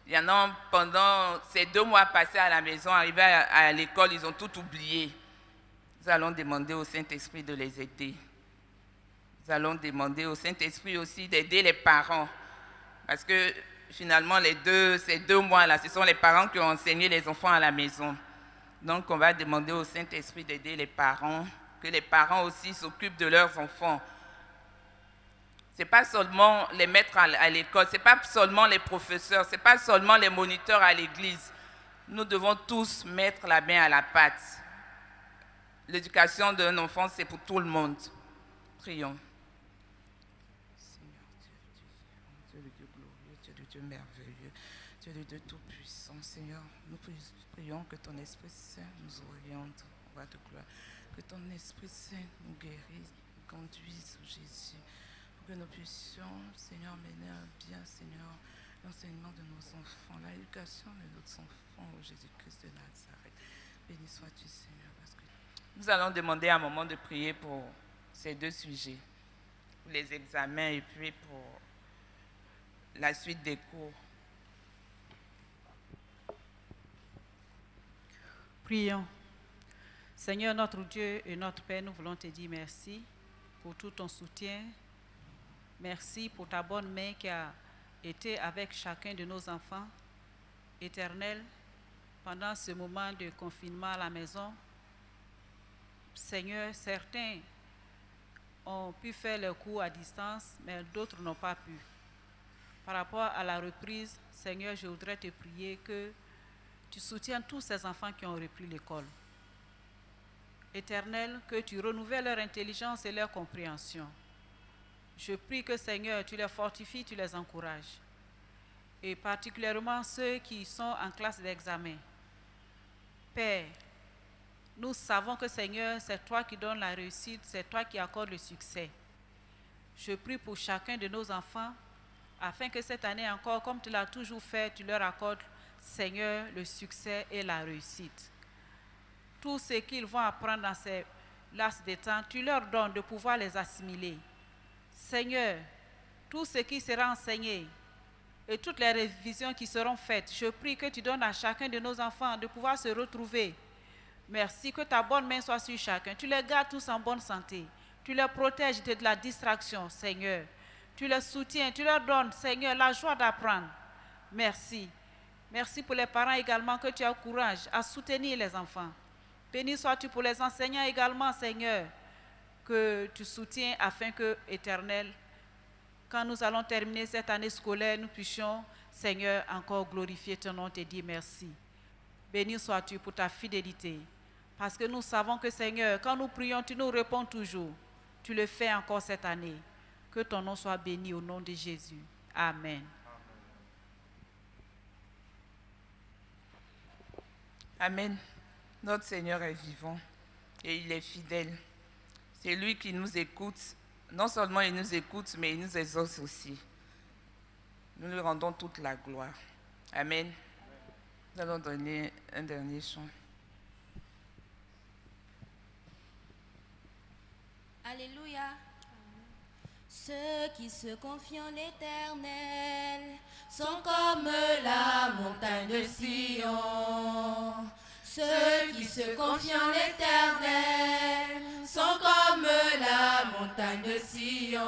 Il y en a pendant ces 2 mois passés à la maison, arrivés à l'école, ils ont tout oublié. Nous allons demander au Saint-Esprit de les aider. Nous allons demander au Saint-Esprit aussi d'aider les parents. Parce que finalement, ces 2 mois-là, ce sont les parents qui ont enseigné les enfants à la maison. Donc, on va demander au Saint-Esprit d'aider les parents, que les parents aussi s'occupent de leurs enfants. Ce n'est pas seulement les maîtres à l'école, ce n'est pas seulement les professeurs, ce n'est pas seulement les moniteurs à l'église. Nous devons tous mettre la main à la pâte. L'éducation d'un enfant, c'est pour tout le monde. Prions. Seigneur, tu es le Dieu glorieux, tu es le Dieu merveilleux, tu es le Dieu tout-puissant. Seigneur, nous prions que ton Esprit Saint nous oriente, Roi de gloire, que ton Esprit Saint nous guérisse, nous conduise, Jésus. Que nous puissions, Seigneur, mener à bien, Seigneur, l'enseignement de nos enfants, l'éducation de nos enfants, au Jésus-Christ de Nazareth. Béni sois-tu, Seigneur. Parce que nous allons demander un moment de prier pour ces 2 sujets, pour les examens et puis pour la suite des cours. Prions. Seigneur, notre Dieu et notre Père, nous voulons te dire merci pour tout ton soutien. Merci pour ta bonne main qui a été avec chacun de nos enfants. Éternel, pendant ce moment de confinement à la maison, Seigneur, certains ont pu faire leurs cours à distance, mais d'autres n'ont pas pu. Par rapport à la reprise, Seigneur, je voudrais te prier que tu soutiennes tous ces enfants qui ont repris l'école. Éternel, que tu renouvelles leur intelligence et leur compréhension. Je prie que, Seigneur, tu les fortifies, tu les encourages. Et particulièrement ceux qui sont en classe d'examen. Père, nous savons que, Seigneur, c'est toi qui donnes la réussite, c'est toi qui accordes le succès. Je prie pour chacun de nos enfants, afin que cette année encore, comme tu l'as toujours fait, tu leur accordes, Seigneur, le succès et la réussite. Tout ce qu'ils vont apprendre dans ces laps de temps, tu leur donnes de pouvoir les assimiler. Seigneur, tout ce qui sera enseigné et toutes les révisions qui seront faites, je prie que tu donnes à chacun de nos enfants de pouvoir se retrouver. Merci, que ta bonne main soit sur chacun. Tu les gardes tous en bonne santé. Tu les protèges de la distraction, Seigneur. Tu les soutiens, tu leur donnes, Seigneur, la joie d'apprendre. Merci. Merci pour les parents également, que tu as courage à soutenir les enfants. Béni sois-tu pour les enseignants également, Seigneur, que tu soutiens afin que, Éternel, quand nous allons terminer cette année scolaire, nous puissions, Seigneur, encore glorifier ton nom, te dire merci. Béni sois-tu pour ta fidélité. Parce que nous savons que, Seigneur, quand nous prions, tu nous réponds toujours. Tu le fais encore cette année. Que ton nom soit béni au nom de Jésus. Amen. Amen. Notre Seigneur est vivant et il est fidèle. C'est lui qui nous écoute. Non seulement il nous écoute, mais il nous exauce aussi. Nous lui rendons toute la gloire. Amen. Nous allons donner un dernier chant. Alléluia. Ceux qui se confient en l'Éternel sont comme la montagne de Sion. Ceux qui se confient en l'Éternel sont comme la montagne de Sion.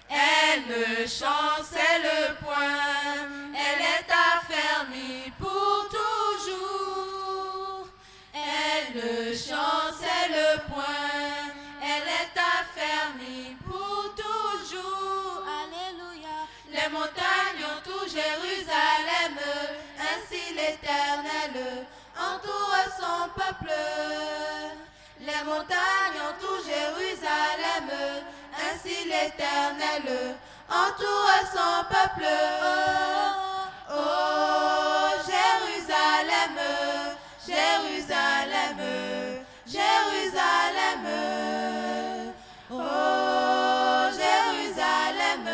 Elle ne chancelle point, elle est affermie pour toujours. Elle ne chancelle point, elle est affermie pour toujours. Alléluia. Les montagnes entourent Jérusalem, ainsi l'Éternel entoure son peuple. Les montagnes entourent Jérusalem, ainsi l'Éternel entoure son peuple. Oh, oh, Jérusalem, Jérusalem, Jérusalem. Oh, Jérusalem,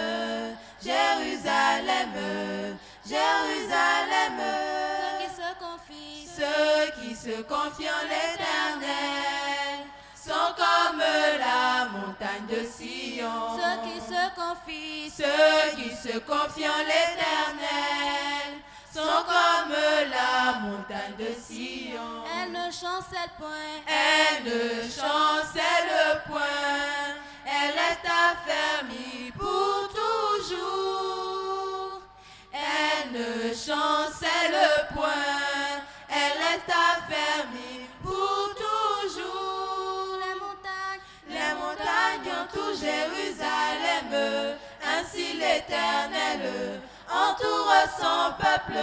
Jérusalem, Jérusalem. Ceux qui se confient en l'Éternel sont comme la montagne de Sion. Ceux qui se confient en l'Éternel sont comme la montagne de Sion. Elle ne chancelle point, elle ne chancelle point, elle est affermie pour toujours. Elle ne chancelle point, elle est affermie pour toujours. Les montagnes entourent Jérusalem, ainsi l'Éternel entoure son peuple.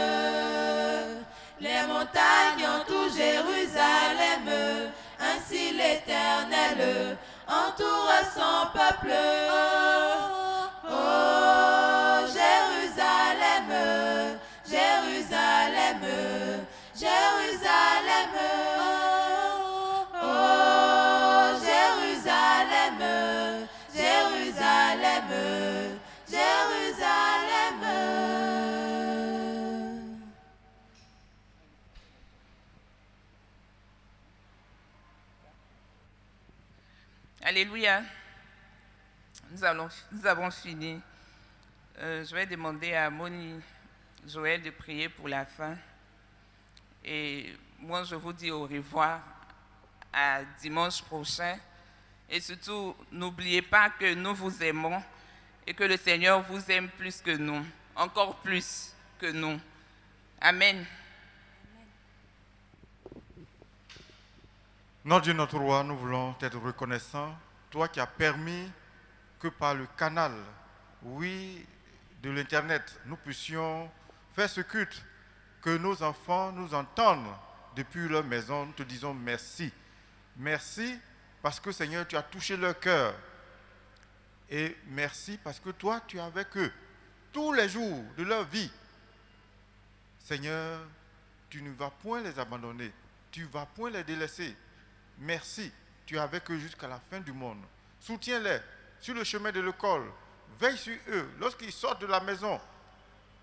Les montagnes entourent Jérusalem, ainsi l'Éternel entoure son peuple. Oh, oh, Jérusalem, Jérusalem, Jérusalem. Oh, oh, Jérusalem, Jérusalem, Jérusalem. Alléluia. Nous avons fini. Je vais demander à Moni Joël de prier pour la fin. Et moi, je vous dis au revoir à dimanche prochain. Et surtout, n'oubliez pas que nous vous aimons et que le Seigneur vous aime plus que nous, encore plus que nous. Amen. Notre Dieu, notre roi, nous voulons être reconnaissants, toi qui as permis que par le canal, oui, de l'Internet, nous puissions faire ce culte, que nos enfants nous entendent depuis leur maison. Nous te disons merci. Merci parce que, Seigneur, tu as touché leur cœur. Et merci parce que toi, tu es avec eux tous les jours de leur vie. Seigneur, tu ne vas point les abandonner. Tu ne vas point les délaisser. Merci, tu es avec eux jusqu'à la fin du monde. Soutiens-les sur le chemin de l'école. Veille sur eux lorsqu'ils sortent de la maison.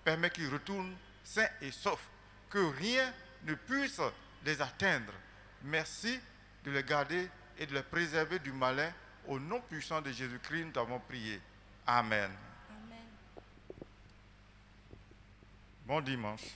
Permets qu'ils retournent sains et saufs. Que rien ne puisse les atteindre. Merci de les garder et de les préserver du malin. Au nom puissant de Jésus-Christ, nous t'avons prié. Amen. Amen. Bon dimanche.